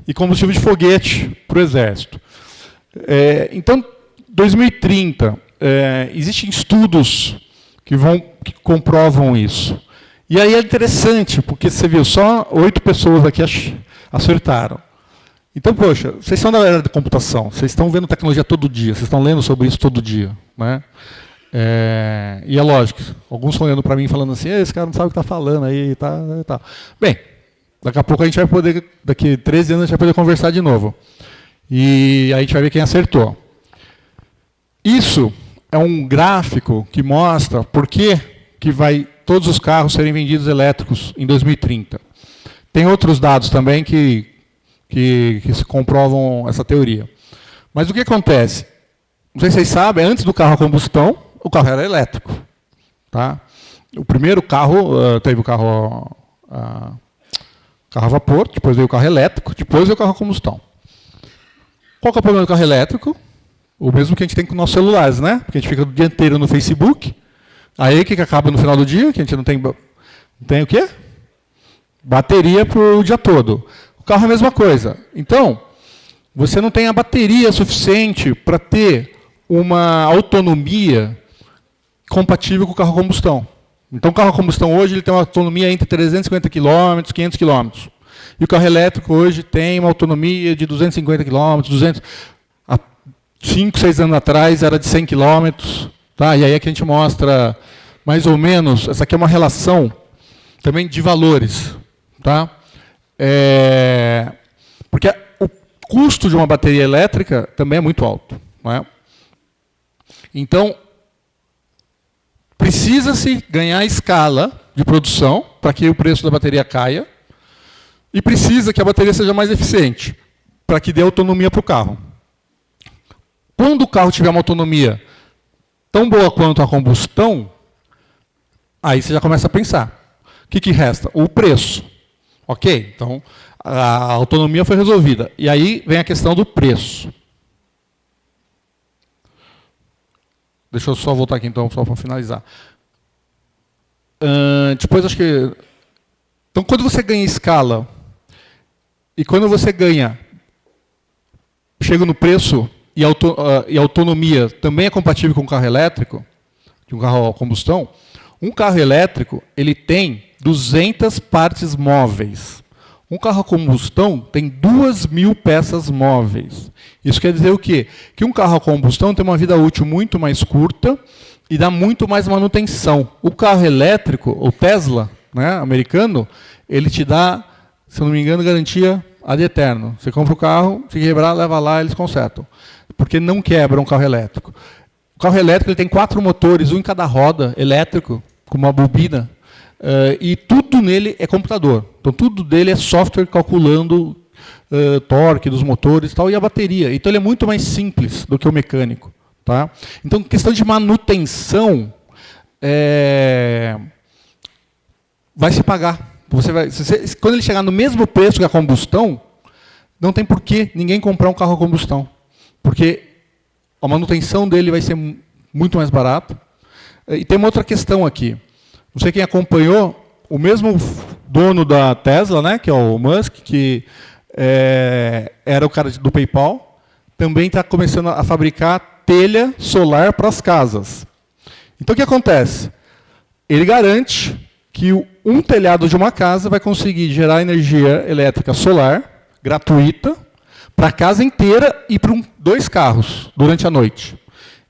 e combustível de foguete para o exército. Então, 2030, existem estudos que comprovam isso. E aí é interessante, porque você viu, só 8 pessoas aqui acertaram. Então, poxa, vocês são da era da computação, vocês estão vendo tecnologia todo dia, vocês estão lendo sobre isso todo dia. Né? E é lógico, alguns estão olhando para mim falando assim, esse cara não sabe o que está falando aí, tá. Bem, daqui a pouco a gente vai poder, daqui 13 anos a gente vai poder conversar de novo. E aí a gente vai ver quem acertou. Isso é um gráfico que mostra por que vai todos os carros serem vendidos elétricos em 2030. Tem outros dados também que se comprovam essa teoria. Mas o que acontece? Não sei se vocês sabem, antes do carro a combustão, o carro era elétrico. Tá? O primeiro carro, teve o carro a vapor, depois veio o carro elétrico, depois veio o carro a combustão. Qual que é o problema do carro elétrico? O mesmo que a gente tem com nossos celulares, né? Porque a gente fica o dia inteiro no Facebook. Aí o que acaba no final do dia? Que a gente não tem o quê? Bateria para o dia todo. O carro é a mesma coisa. Então, você não tem a bateria suficiente para ter uma autonomia compatível com o carro a combustão. Então, o carro a combustão hoje ele tem uma autonomia entre 350 km e 500 km. E o carro elétrico hoje tem uma autonomia de 250 km, 200 há 5, 6 anos atrás era de 100 km. Tá? E aí é que a gente mostra, mais ou menos, essa aqui é uma relação também de valores. Tá? Porque custo de uma bateria elétrica também é muito alto. Não é? Então, precisa-se ganhar escala de produção para que o preço da bateria caia e precisa que a bateria seja mais eficiente para que dê autonomia para o carro. Quando o carro tiver uma autonomia tão boa quanto a combustão, aí você já começa a pensar. O que resta? O preço. Ok? Então, a autonomia foi resolvida. E aí vem a questão do preço. Deixa eu só voltar aqui, então, só para finalizar. Depois, acho que... Então, quando você ganha escala, e quando você chega no preço, e a autonomia também é compatível com um carro elétrico, de um carro a combustão, um carro elétrico ele tem 200 partes móveis. Um carro a combustão tem 2.000 peças móveis. Isso quer dizer o quê? Que um carro a combustão tem uma vida útil muito mais curta e dá muito mais manutenção. O carro elétrico, o Tesla, né, americano, ele te dá, se eu não me engano, garantia ad eterno. Você compra o carro, se quebrar, leva lá, eles consertam. Porque não quebra um carro elétrico. O carro elétrico ele tem 4 motores, um em cada roda, elétrico, com uma bobina. E tudo nele é computador. Então, tudo dele é software calculando torque dos motores e tal, e a bateria. Então, ele é muito mais simples do que o mecânico. Tá? Então, questão de manutenção vai se pagar. Quando ele chegar no mesmo preço que a combustão, não tem por que ninguém comprar um carro a combustão. Porque a manutenção dele vai ser muito mais barata. E tem uma outra questão aqui. Não sei quem acompanhou, o mesmo dono da Tesla, né, que é o Musk, que era o cara do PayPal, também está começando a fabricar telha solar para as casas. Então, o que acontece? Ele garante que um telhado de uma casa vai conseguir gerar energia elétrica solar, gratuita, para a casa inteira e para 2 carros durante a noite.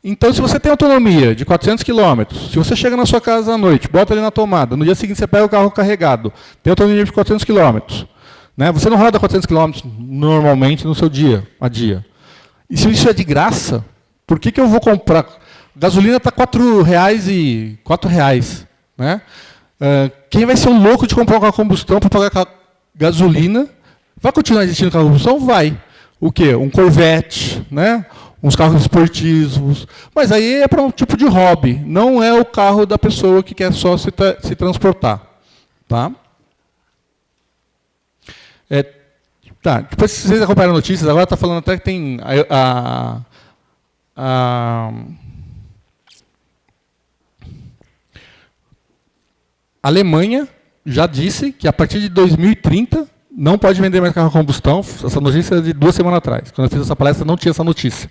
Então, se você tem autonomia de 400 km, se você chega na sua casa à noite, bota ele na tomada, no dia seguinte você pega o carro carregado, tem autonomia de 400 km. Né? Você não roda 400 km normalmente no seu dia a dia. E se isso é de graça, por que eu vou comprar? Gasolina está R$ 4,00. Né? Quem vai ser o louco de comprar uma combustão para pagar gasolina? Vai continuar existindo carro a combustão? Vai. O quê? Um Corvette, né? Uns carros esportivos. Mas aí é para um tipo de hobby. Não é o carro da pessoa que quer só se transportar. Tá? Tá. Depois, se vocês acompanharam notícias, agora está falando até que tem a Alemanha já disse que a partir de 2030 não pode vender mais carro a combustão. Essa notícia é de 2 semanas atrás. Quando eu fiz essa palestra, não tinha essa notícia.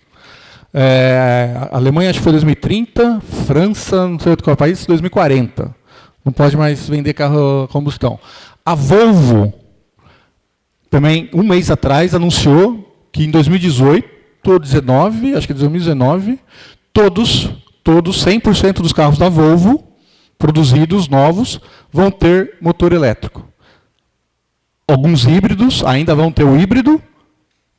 A Alemanha, acho que foi 2030, França, não sei outro país, 2040. Não pode mais vender carro a combustão. A Volvo, também, um mês atrás, anunciou que em 2018, ou 2019, acho que 2019, todos 100% dos carros da Volvo, produzidos, novos, vão ter motor elétrico. Alguns híbridos ainda vão ter o híbrido,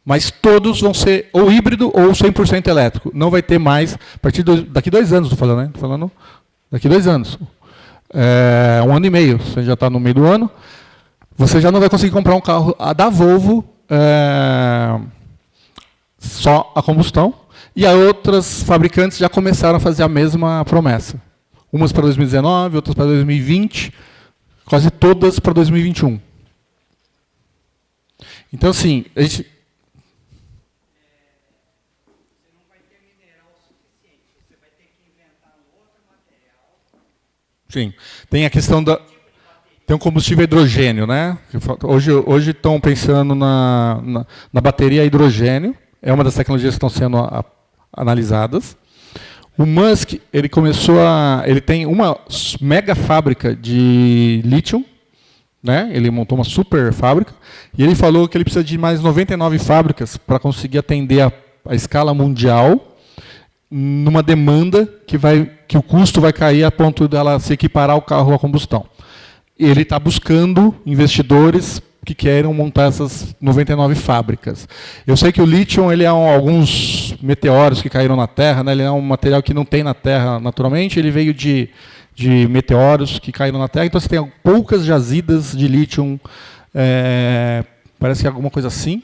mas todos vão ser ou híbrido ou 100% elétrico. Não vai ter mais, a partir daqui 2 anos, estou falando, né? Estou falando daqui 2 anos. 1 ano e meio, você já está no meio do ano, você já não vai conseguir comprar um carro da Volvo só a combustão, e as outras fabricantes já começaram a fazer a mesma promessa. Umas para 2019, outras para 2020, quase todas para 2021. Então, assim, a gente... Você não vai ter mineral suficiente, você vai ter que inventar um outro material. Sim, tem a questão da... Tem um combustível hidrogênio, né? Hoje estão pensando na bateria a hidrogênio, é uma das tecnologias que estão sendo analisadas. O Musk, ele tem uma mega fábrica de lítio, né? Ele montou uma super fábrica, e ele falou que ele precisa de mais 99 fábricas para conseguir atender a escala mundial, numa demanda que o custo vai cair a ponto dela se equiparar ao carro a combustão. Ele está buscando investidores que queiram montar essas 99 fábricas. Eu sei que o lítio ele é alguns meteoros que caíram na Terra, né? Ele é um material que não tem na Terra naturalmente, ele veio de meteoros que caíram na Terra, então você tem poucas jazidas de lítio, parece que é alguma coisa assim,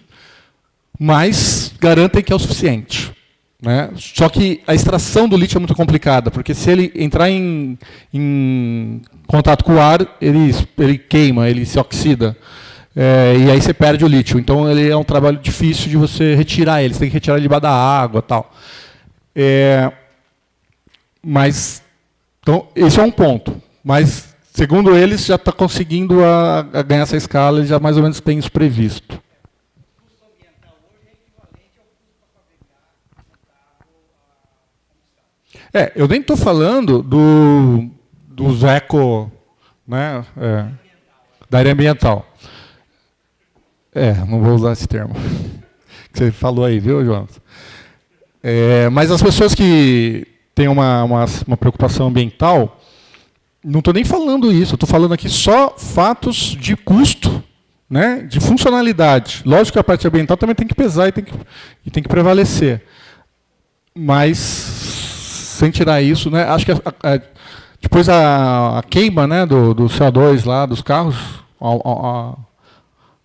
mas garantem que é o suficiente. Né? Só que a extração do lítio é muito complicada, porque se ele entrar em contato com o ar, ele queima, ele se oxida. E aí você perde o lítio. Então ele é um trabalho difícil de você retirar ele. Você tem que retirar ele debaixo da água, tal. Mas então esse é um ponto. Mas segundo eles já está conseguindo a ganhar essa escala. Eles já mais ou menos têm isso previsto. Eu nem estou falando dos eco, né, da área ambiental. Não vou usar esse termo que você falou aí, viu, Jonas? Mas as pessoas que têm uma preocupação ambiental, não estou nem falando isso, estou falando aqui só fatos de custo, né, de funcionalidade. Lógico que a parte ambiental também tem que pesar e tem que prevalecer. Mas sem tirar isso, né, acho que depois a queima, né, do CO2 lá dos carros,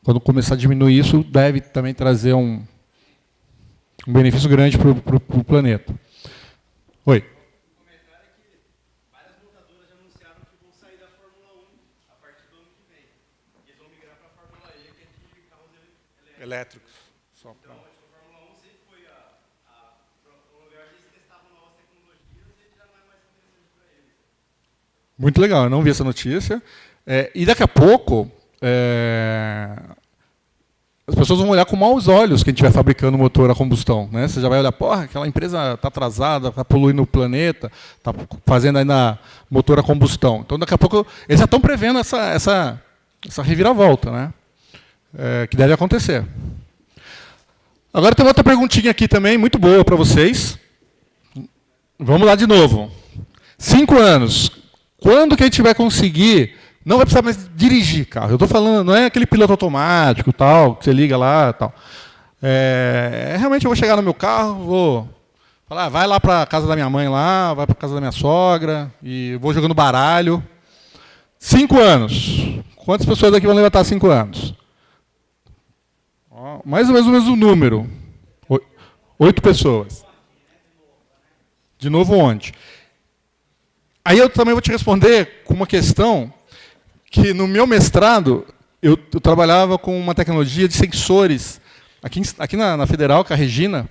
quando começar a diminuir isso, deve também trazer um benefício grande para o planeta. Oi. O comentário é que várias montadoras já anunciaram que vão sair da Fórmula 1 a partir do ano que vem. E eles vão migrar para a Fórmula E, que é de carros elétricos. Então, a Fórmula 1 sempre foi o lugar onde eles testavam novas tecnologias e já não é mais interessante para eles. Muito legal, eu não vi essa notícia. E daqui a pouco, as pessoas vão olhar com maus olhos quem estiver fabricando motor a combustão. Né? Você já vai olhar, porra, aquela empresa está atrasada, está poluindo o planeta, está fazendo ainda motor a combustão. Então, daqui a pouco, eles já estão prevendo essa reviravolta, né? Que deve acontecer. Agora tem outra perguntinha aqui também, muito boa para vocês. Vamos lá de novo. 5 anos. Quando que a gente vai conseguir... Não vai precisar mais dirigir carro. Eu estou falando, não é aquele piloto automático, tal, que você liga lá, tal. Realmente eu vou chegar no meu carro, vou falar, vai lá para a casa da minha mãe lá, vai para a casa da minha sogra e vou jogando baralho. 5 anos. Quantas pessoas aqui vão levantar 5 anos? Mais ou menos o mesmo número. 8 pessoas. De novo onde? Aí eu também vou te responder com uma questão que no meu mestrado eu trabalhava com uma tecnologia de sensores. Aqui na Federal, com a Regina,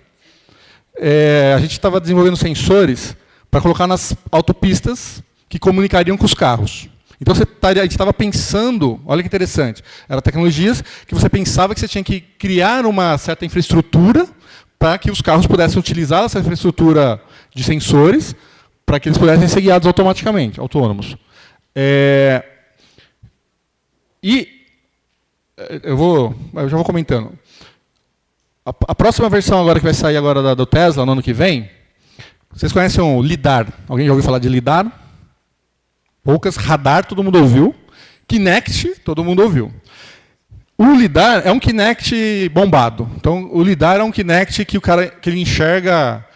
a gente estava desenvolvendo sensores para colocar nas autopistas que comunicariam com os carros. Então a gente estava pensando, olha que interessante, eram tecnologias que você pensava que você tinha que criar uma certa infraestrutura para que os carros pudessem utilizar essa infraestrutura de sensores para que eles pudessem ser guiados automaticamente, autônomos. E eu já vou comentando. A próxima versão agora que vai sair agora do Tesla no ano que vem, vocês conhecem o LiDAR? Alguém já ouviu falar de LiDAR? Poucas. Radar, todo mundo ouviu. Kinect, todo mundo ouviu. O LiDAR é um Kinect bombado. Então, o LiDAR é um Kinect que ele enxerga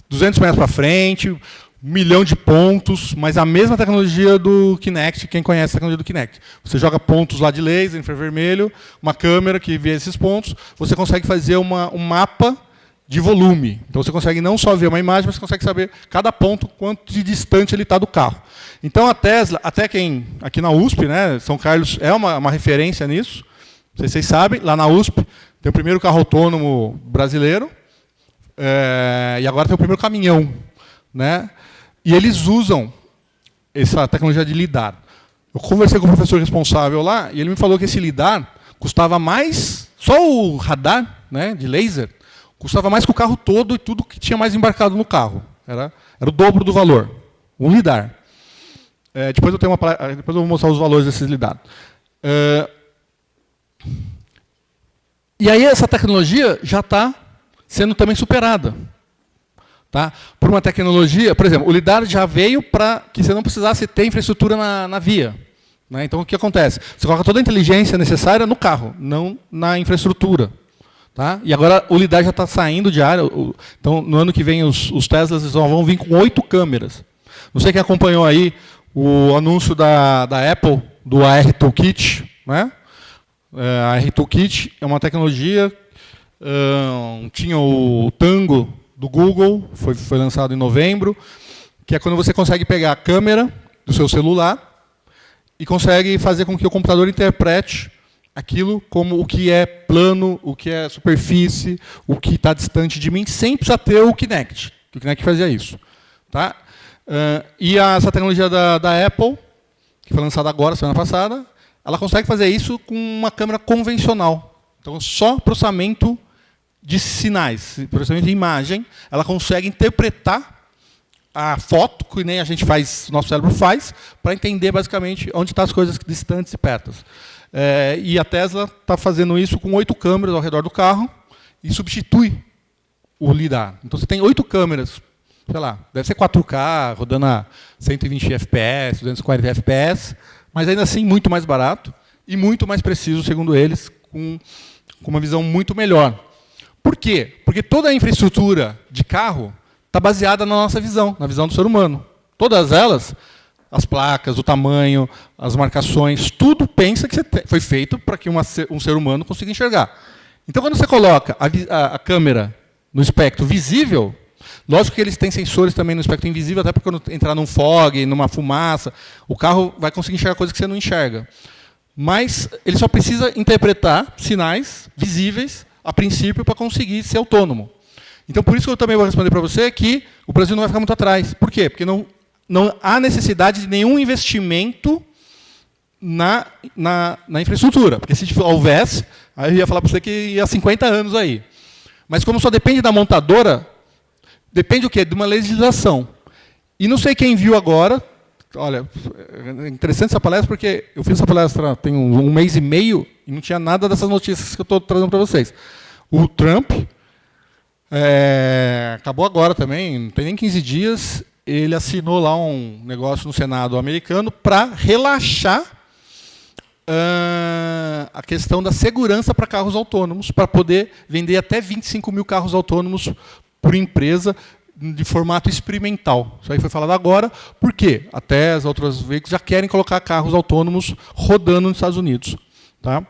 200 metros para frente, 1 milhão de pontos, mas a mesma tecnologia do Kinect, quem conhece a tecnologia do Kinect. Você joga pontos lá de laser, infravermelho, uma câmera que vê esses pontos, você consegue fazer um mapa de volume. Então você consegue não só ver uma imagem, mas você consegue saber cada ponto quanto de distante ele está do carro. Então a Tesla, até quem aqui na USP, né, São Carlos é uma referência nisso, não sei se vocês sabem, lá na USP tem o primeiro carro autônomo brasileiro, e agora tem o primeiro caminhão. Né? E eles usam essa tecnologia de LiDAR. Eu conversei com o professor responsável lá, e ele me falou que esse LiDAR custava mais, só o radar, né, de laser, custava mais que o carro todo e tudo que tinha mais embarcado no carro. Era o dobro do valor. Um LiDAR. Depois eu vou mostrar os valores desses LiDAR. E aí essa tecnologia já está sendo também superada. Tá? Por uma tecnologia, por exemplo, o LiDAR já veio para que você não precisasse ter infraestrutura na via. Né? Então, o que acontece? Você coloca toda a inteligência necessária no carro, não na infraestrutura. Tá? E agora o lidar já está saindo de área. Então, no ano que vem, os Teslas vão vir com 8 câmeras. Não sei quem acompanhou aí o anúncio da Apple, do AR Toolkit. Né? A AR Toolkit é uma tecnologia, tinha o Tango do Google, foi lançado em novembro, que é quando você consegue pegar a câmera do seu celular e consegue fazer com que o computador interprete aquilo como o que é plano, o que é superfície, o que está distante de mim, sem precisar ter o Kinect. O Kinect fazia isso. Tá? E essa tecnologia da Apple, que foi lançada agora, semana passada, ela consegue fazer isso com uma câmera convencional. Então, só processamento de sinais, processamento de imagem, ela consegue interpretar a foto, que nem a gente faz, nosso cérebro faz, para entender basicamente onde estão as coisas distantes e pertas. E a Tesla está fazendo isso com 8 câmeras ao redor do carro e substitui o lidar. Então você tem 8 câmeras, sei lá, deve ser 4K, rodando a 120 FPS, 240 FPS, mas ainda assim muito mais barato e muito mais preciso, segundo eles, com uma visão muito melhor. Por quê? Porque toda a infraestrutura de carro está baseada na nossa visão, na visão do ser humano. Todas elas, as placas, o tamanho, as marcações, tudo pensa que foi feito para que um ser humano consiga enxergar. Então, quando você coloca a câmera no espectro visível, lógico que eles têm sensores também no espectro invisível, até porque quando entrar num fog, numa fumaça, o carro vai conseguir enxergar coisas que você não enxerga. Mas ele só precisa interpretar sinais visíveis, a princípio, para conseguir ser autônomo. Então, por isso que eu também vou responder para você que o Brasil não vai ficar muito atrás. Por quê? Porque não há necessidade de nenhum investimento na infraestrutura. Porque se houvesse, aí eu ia falar para você que ia há 50 anos aí. Mas como só depende da montadora, depende o quê? De uma legislação. E não sei quem viu agora, olha, é interessante essa palestra, porque eu fiz essa palestra tem um mês e meio e não tinha nada dessas notícias que eu estou trazendo para vocês. O Trump... acabou agora também, não tem nem 15 dias, ele assinou lá um negócio no Senado americano para relaxar a questão da segurança para carros autônomos, para poder vender até 25 mil carros autônomos por empresa de formato experimental. Isso aí foi falado agora, por quê? A Tesla, outros veículos já querem colocar carros autônomos rodando nos Estados Unidos. Tá?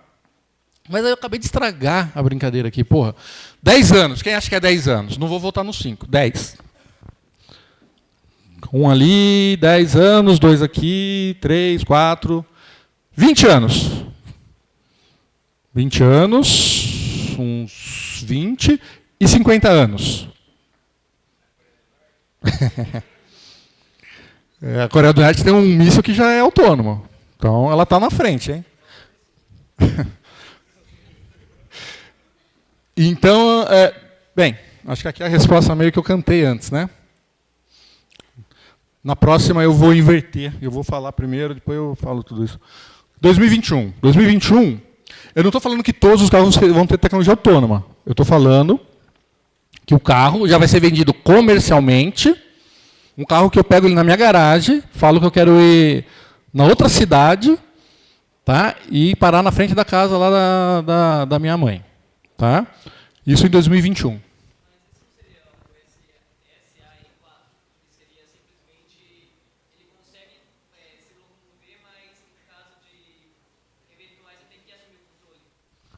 Mas aí eu acabei de estragar a brincadeira aqui. Porra. 10 anos. Quem acha que é 10 anos? Não vou voltar nos 5. 10. Um ali, 10 anos, 2 aqui, 3, 4. 20 anos. 20 anos, uns 20 e 50 anos. A Coreia do Norte tem um míssil que já é autônomo. Então ela está na frente, hein? Então, bem, acho que aqui é a resposta meio que eu cantei antes, né? Na próxima eu vou inverter, eu vou falar primeiro, depois eu falo tudo isso. 2021. 2021, eu não estou falando que todos os carros vão ter tecnologia autônoma. Eu estou falando que o carro já vai ser vendido comercialmente, um carro que eu pego ele na minha garagem, falo que eu quero ir na outra cidade, tá? E parar na frente da casa lá da minha mãe. Tá? Isso em 2021.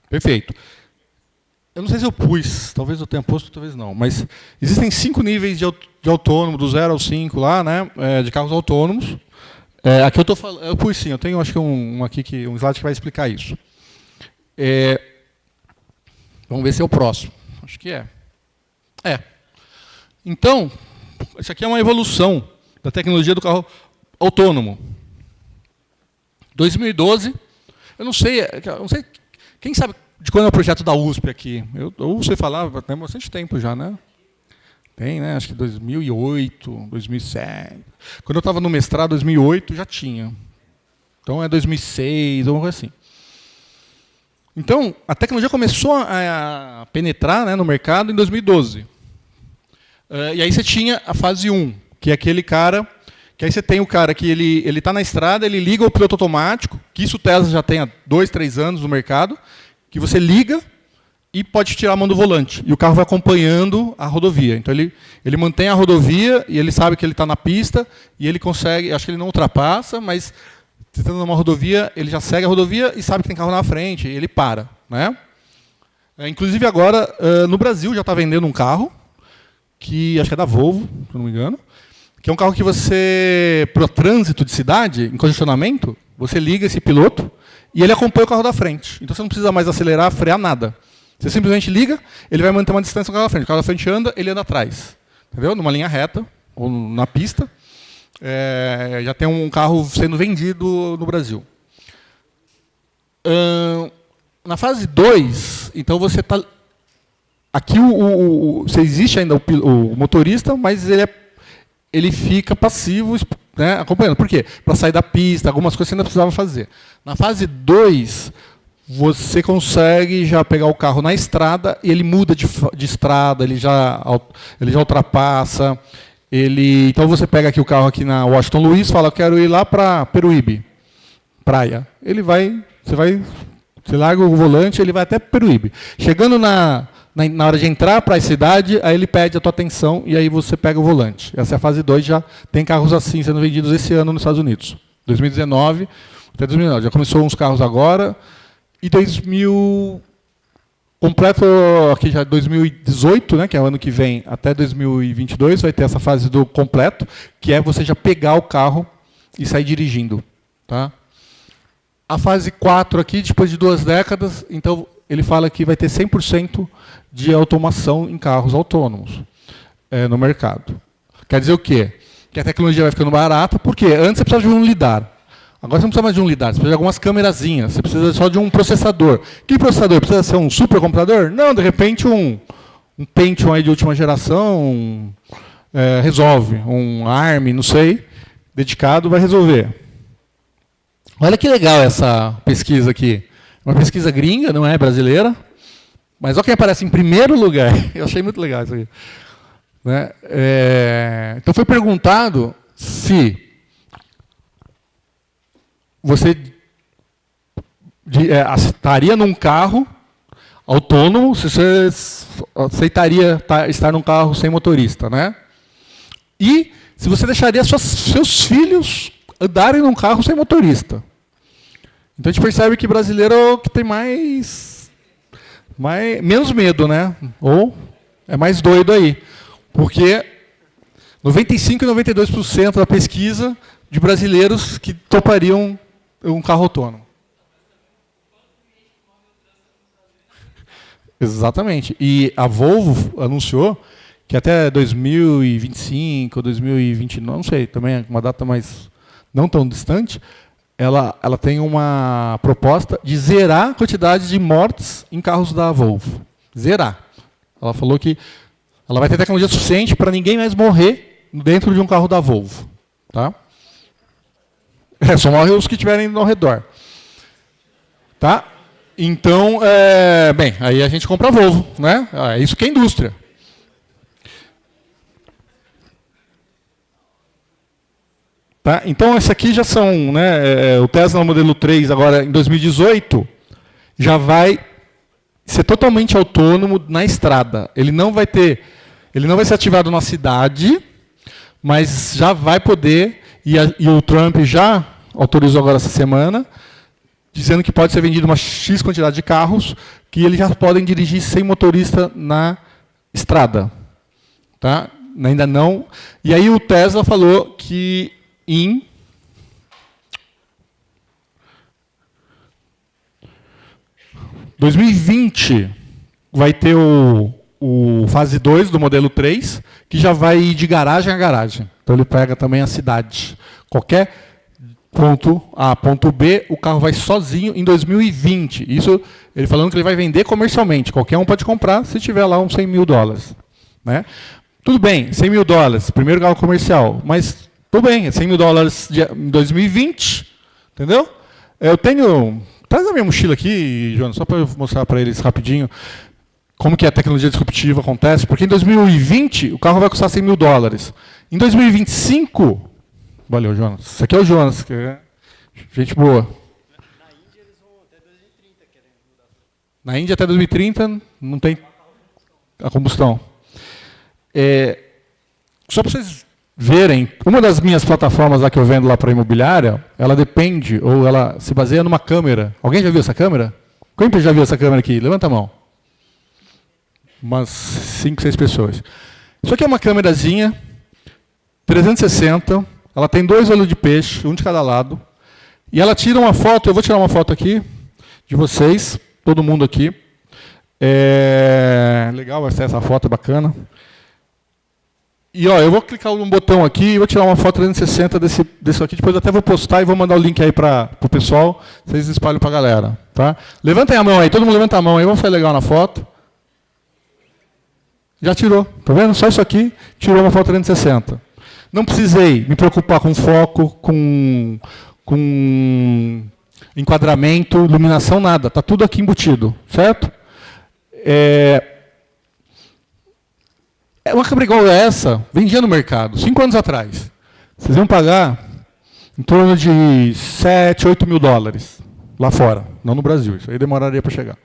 Perfeito. Eu não sei se eu pus, talvez eu tenha posto, talvez não, mas existem 5 níveis de autônomo, do 0 ao 5 lá, né, de carros autônomos. Aqui eu estou falando, eu pus sim, eu tenho acho que um slide que vai explicar isso. Vamos ver se é o próximo. Acho que é. Então, isso aqui é uma evolução da tecnologia do carro autônomo. 2012, eu não sei quem sabe de quando é o projeto da USP aqui? Eu ouço falar, tem bastante tempo já, né? Tem, né? Acho que 2008, 2007. Quando eu estava no mestrado, 2008, já tinha. Então é 2006, alguma coisa assim. Então, a tecnologia começou a penetrar, né, no mercado em 2012. E aí você tinha a fase 1, que é aquele cara Que aí você tem o cara que ele está na estrada, ele liga o piloto automático, que isso o Tesla já tem há 2, 3 anos no mercado, que você liga e pode tirar a mão do volante. E o carro vai acompanhando a rodovia. Então ele mantém a rodovia e ele sabe que ele está na pista e ele consegue, acho que ele não ultrapassa, mas estando numa rodovia, ele já segue a rodovia e sabe que tem carro na frente, e ele para. Né? Inclusive agora, no Brasil já está vendendo um carro, que acho que é da Volvo, se não me engano, que é um carro que você, para o trânsito de cidade, em congestionamento, você liga esse piloto e ele acompanha o carro da frente. Então você não precisa mais acelerar, frear, nada. Você simplesmente liga, ele vai manter uma distância com o carro da frente. O carro da frente anda, ele anda atrás. Entendeu? Numa linha reta, ou na pista. Já tem um carro sendo vendido no Brasil. Na fase 2, então você está... Aqui você existe ainda o motorista, mas ele fica passivo, né, acompanhando. Por quê? Para sair da pista, algumas coisas você ainda precisava fazer. Na fase 2, você consegue já pegar o carro na estrada e ele muda de estrada, ele já ultrapassa. Então você pega aqui o carro aqui na Washington Luiz, fala, eu quero ir lá para Peruíbe, praia. Você larga o volante, ele vai até Peruíbe. Chegando na hora de entrar para a cidade, aí ele pede a tua atenção e aí você pega o volante. Essa é a fase 2, já tem carros assim sendo vendidos esse ano nos Estados Unidos. 2019 até 2009. Já começou uns carros agora. E completo aqui já 2018, né, que é o ano que vem, até 2022, vai ter essa fase do completo, que é você já pegar o carro e sair dirigindo. Tá? A fase 4 aqui, depois de 2 décadas, então ele fala que vai ter 100% de automação em carros autônomos no mercado. Quer dizer o quê? Que a tecnologia vai ficando barata, porque antes você precisava de um lidar. Agora você não precisa mais de um lidar, você precisa de algumas câmerazinhas, você precisa só de um processador. Que processador? Precisa ser um supercomputador? Não, de repente um Pentium aí de última geração resolve. Um ARM, não sei, dedicado, vai resolver. Olha que legal essa pesquisa aqui. Uma pesquisa gringa, não é brasileira. Mas olha quem aparece em primeiro lugar. Eu achei muito legal isso aqui. Né? Então foi perguntado se você estaria num carro autônomo, se você aceitaria estar num carro sem motorista. Né? E se você deixaria seus filhos andarem num carro sem motorista. Então a gente percebe que brasileiro é o que tem menos medo, né? Ou é mais doido aí. Porque 95% e 92% da pesquisa de brasileiros que topariam um carro autônomo. Exatamente. E a Volvo anunciou que até 2025, 2029, não sei, também é uma data mais não tão distante, ela tem uma proposta de zerar a quantidade de mortes em carros da Volvo. Zerar. Ela falou que ela vai ter tecnologia suficiente para ninguém mais morrer dentro de um carro da Volvo. Tá? Só morrem os que estiverem ao redor. Tá? Então, bem, aí a gente compra a Volvo. Né? É isso que é indústria. Tá? Então, esse aqui já são, né, o Tesla modelo 3, agora em 2018, já vai ser totalmente autônomo na estrada. Ele não vai ser ativado na cidade, mas já vai poder, e o Trump já autorizou agora essa semana, dizendo que pode ser vendido uma X quantidade de carros, que eles já podem dirigir sem motorista na estrada. Tá? Ainda não. E aí o Tesla falou que em 2020 vai ter o fase 2 do modelo 3, que já vai ir de garagem a garagem. Então ele pega também a cidade. Qualquer ponto A, ponto B, o carro vai sozinho em 2020. Isso ele falando que ele vai vender comercialmente. Qualquer um pode comprar se tiver lá uns $100 mil. Né? Tudo bem, $100 mil, primeiro carro comercial, mas tudo bem, $100 mil em 2020, entendeu? Eu tenho... Traz a minha mochila aqui, Jonas, só para eu mostrar para eles rapidinho como que a tecnologia disruptiva acontece, porque em 2020 o carro vai custar $100 mil. Em 2025, Valeu, Jonas. Esse aqui é o Jonas, que é gente boa. Na Índia eles vão até 2030 querendo mudar. Na Índia até 2030 não tem a combustão. Só para vocês verem, uma das minhas plataformas lá que eu vendo lá para imobiliária, ela depende, ou ela se baseia numa câmera. Alguém já viu essa câmera? Quem já viu essa câmera aqui? Levanta a mão. Umas 5, 6 pessoas. Isso aqui é uma câmerazinha, 360, ela tem 2 olhos de peixe, um de cada lado, e ela tira uma foto, eu vou tirar uma foto aqui, de vocês, todo mundo aqui. Legal, vai ser essa foto, é bacana. E ó, eu vou clicar num botão aqui e vou tirar uma foto 360 desse aqui, depois eu até vou postar e vou mandar o link aí para o pessoal, vocês espalham para a galera. Tá? Levantem a mão aí, todo mundo levanta a mão aí, vamos sair legal na foto. Já tirou, tá vendo? Só isso aqui, tirou uma foto 360. Não precisei me preocupar com foco, com enquadramento, iluminação, nada. Está tudo aqui embutido, certo? Uma câmera igual a essa, vendia no mercado, 5 anos atrás. Vocês iam pagar em torno de 7, 8 mil dólares lá fora, não no Brasil. Isso aí demoraria para chegar.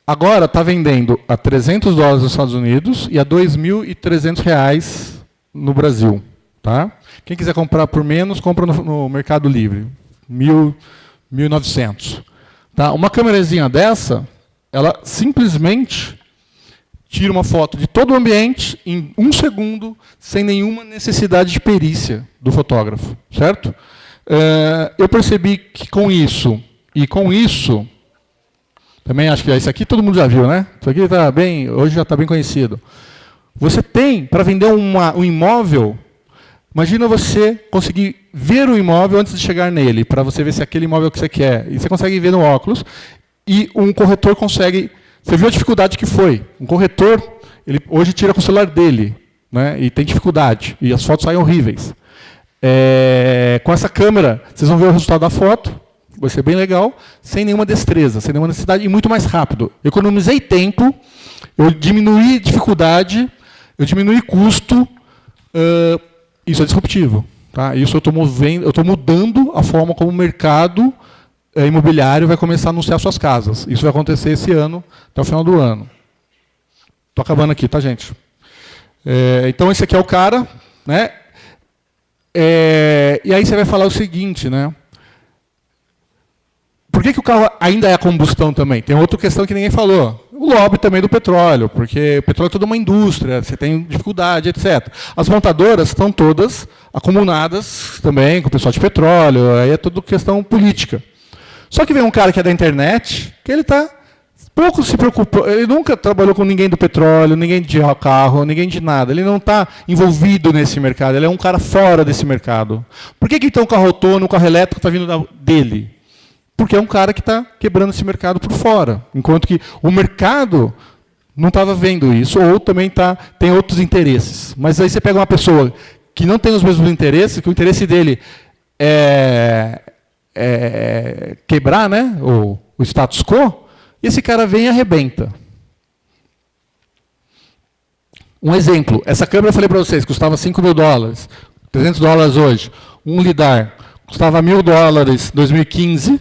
Agora está vendendo a 300 dólares nos Estados Unidos e a 2.300 reais no Brasil. Tá? Quem quiser comprar por menos, compra no Mercado Livre. 1.900. Tá? Uma câmerazinha dessa, ela simplesmente tira uma foto de todo o ambiente em 1 segundo, sem nenhuma necessidade de perícia do fotógrafo. Certo? Eu percebi que com isso, também acho que isso aqui todo mundo já viu, né? Isso aqui tá bem, hoje já está bem conhecido. Você tem, para vender um imóvel, imagina você conseguir ver o imóvel antes de chegar nele, para você ver se é aquele imóvel que você quer. E você consegue ver no óculos, e um corretor consegue... Você viu a dificuldade que foi. Um corretor, ele hoje tira com o celular dele, né? E tem dificuldade, e as fotos saem horríveis. Com essa câmera, vocês vão ver o resultado da foto, vai ser bem legal, sem nenhuma destreza, sem nenhuma necessidade, e muito mais rápido. Eu economizei tempo, eu diminuí dificuldade, eu diminuí custo, isso é disruptivo. Tá? Isso eu estou mudando a forma como o mercado imobiliário vai começar a anunciar suas casas. Isso vai acontecer esse ano, até o final do ano. Estou acabando aqui, tá, gente? Então, esse aqui é o cara. Né? E aí você vai falar o seguinte, né? Por que o carro ainda é a combustão também? Tem outra questão que ninguém falou. O lobby também do petróleo, porque o petróleo é toda uma indústria, você tem dificuldade, etc. As montadoras estão todas acumuladas também com o pessoal de petróleo, aí é tudo questão política. Só que vem um cara que é da internet, que ele está pouco se preocupa, ele nunca trabalhou com ninguém do petróleo, ninguém de carro, ninguém de nada. Ele não está envolvido nesse mercado, ele é um cara fora desse mercado. Por que então o carro autônomo, o carro elétrico está vindo dele? Porque é um cara que está quebrando esse mercado por fora. Enquanto que o mercado não estava vendo isso, ou também tem outros interesses. Mas aí você pega uma pessoa que não tem os mesmos interesses, que o interesse dele é quebrar, né, o status quo, e esse cara vem e arrebenta. Um exemplo, essa câmera eu falei para vocês, custava 5 mil dólares, 300 dólares hoje. Um lidar custava 1.000 dólares em 2015,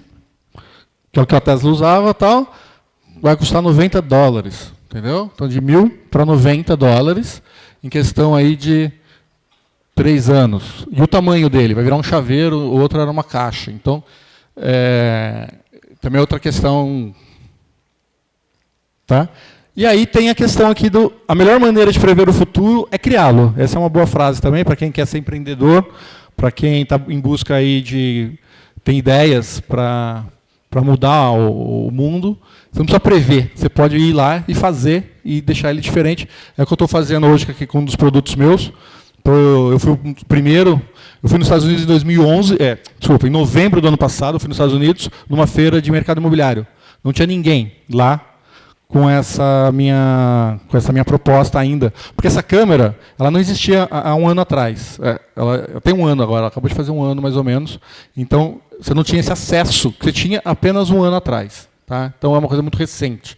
que é o que a Tesla usava, tal, vai custar 90 dólares. Entendeu? Então, de 1.000 para 90 dólares, em questão aí de 3 anos. E o tamanho dele? Vai virar um chaveiro, o outro era uma caixa. Então, também é outra questão. Tá? E aí tem a questão aqui a melhor maneira de prever o futuro é criá-lo. Essa é uma boa frase também para quem quer ser empreendedor, para quem está em busca aí tem ideias para mudar o mundo. Você não precisa prever, você pode ir lá e fazer e deixar ele diferente. É o que eu estou fazendo hoje aqui com um dos produtos meus. Então, eu fui o primeiro, eu fui nos Estados Unidos em 2011, em novembro do ano passado, eu fui nos Estados Unidos numa feira de mercado imobiliário. Não tinha ninguém lá com essa minha proposta ainda. Porque essa câmera, ela não existia há um ano atrás. Ela tem um ano agora, ela acabou de fazer um ano mais ou menos. Então, você não tinha esse acesso que você tinha apenas um ano atrás. Tá? Então, é uma coisa muito recente.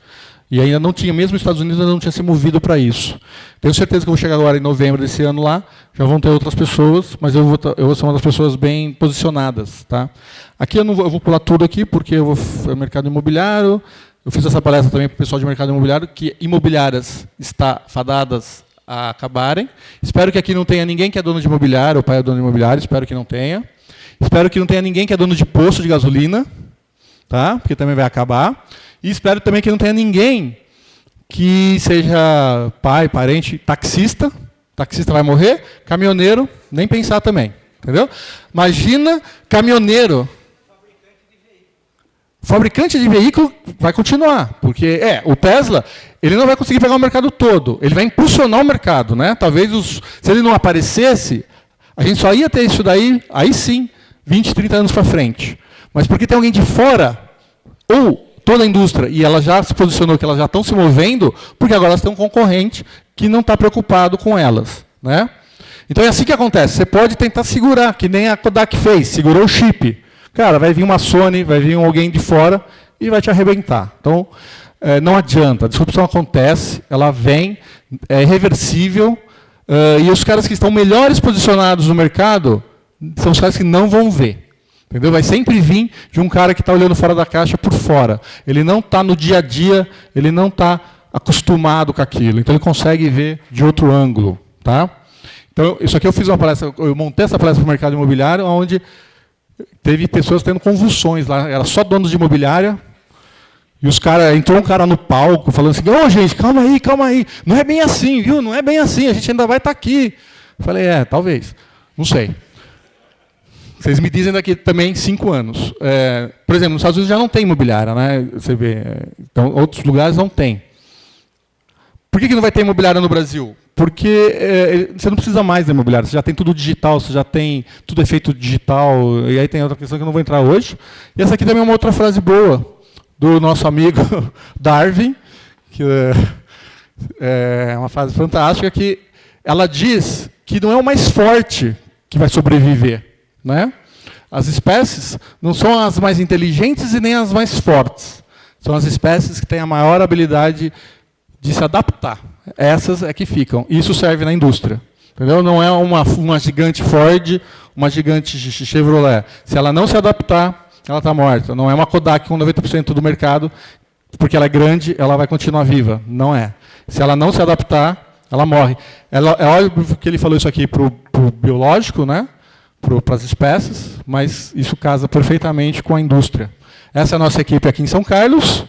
E ainda não tinha, mesmo os Estados Unidos ainda não tinha se movido para isso. Tenho certeza que eu vou chegar agora em novembro desse ano lá, já vão ter outras pessoas, mas eu vou ser uma das pessoas bem posicionadas. Tá? Aqui eu vou pular tudo aqui, porque eu vou mercado imobiliário. Eu fiz essa palestra também para o pessoal de mercado imobiliário, que imobiliárias está fadadas a acabarem. Espero que aqui não tenha ninguém que é dono de imobiliário, o pai é dono de imobiliário, espero que não tenha. Espero que não tenha ninguém que é dono de posto de gasolina, tá? Porque também vai acabar. E espero também que não tenha ninguém que seja pai, parente, taxista. Taxista vai morrer, caminhoneiro, nem pensar também. Entendeu? Imagina caminhoneiro. Fabricante de veículo vai continuar, porque o Tesla, ele não vai conseguir pegar o mercado todo, ele vai impulsionar o mercado, né? Talvez se ele não aparecesse, a gente só ia ter isso daí, aí sim, 20, 30 anos para frente. Mas porque tem alguém de fora, ou toda a indústria, e ela já se posicionou que elas já estão se movendo, porque agora elas têm um concorrente que não está preocupado com elas, né? Então é assim que acontece, você pode tentar segurar, que nem a Kodak fez, segurou o chip. Cara, vai vir uma Sony, vai vir alguém de fora e vai te arrebentar. Então, não adianta. A disrupção acontece, ela vem, é irreversível, e os caras que estão melhores posicionados no mercado são os caras que não vão ver. Entendeu? Vai sempre vir de um cara que está olhando fora da caixa por fora. Ele não está no dia a dia, ele não está acostumado com aquilo. Então, ele consegue ver de outro ângulo. Tá? Então, isso aqui eu fiz uma palestra, eu montei essa palestra para o mercado imobiliário, onde teve pessoas tendo convulsões lá, era só donos de imobiliária, e entrou um cara no palco falando assim, gente, calma aí, não é bem assim, viu? Não é bem assim, a gente ainda vai estar aqui. Eu falei, talvez, não sei. Vocês me dizem daqui também 5 anos. Por exemplo, nos Estados Unidos já não tem imobiliária, né? Você vê, então outros lugares não tem. Por que não vai ter imobiliária no Brasil? Porque você não precisa mais da imobiliária, você já tem tudo digital, você já tem tudo é feito digital, e aí tem outra questão que eu não vou entrar hoje. E essa aqui também é uma outra frase boa, do nosso amigo Darwin, que é uma frase fantástica, que ela diz que não é o mais forte que vai sobreviver. Né? As espécies não são as mais inteligentes e nem as mais fortes. São as espécies que têm a maior habilidade de se adaptar. Essas é que ficam. Isso serve na indústria. Entendeu? Não é uma gigante Ford, uma gigante Chevrolet. Se ela não se adaptar, ela está morta. Não é uma Kodak com 90% do mercado, porque ela é grande, ela vai continuar viva. Não é. Se ela não se adaptar, ela morre. É óbvio que ele falou isso aqui para o biológico, né? Para as espécies, mas isso casa perfeitamente com a indústria. Essa é a nossa equipe aqui em São Carlos.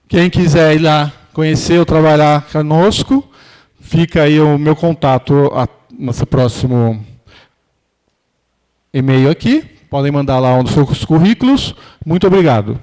Quem quiser ir lá conhecer ou trabalhar conosco, fica aí o meu contato, nosso próximo e-mail aqui. Podem mandar lá um dos seus currículos. Muito obrigado.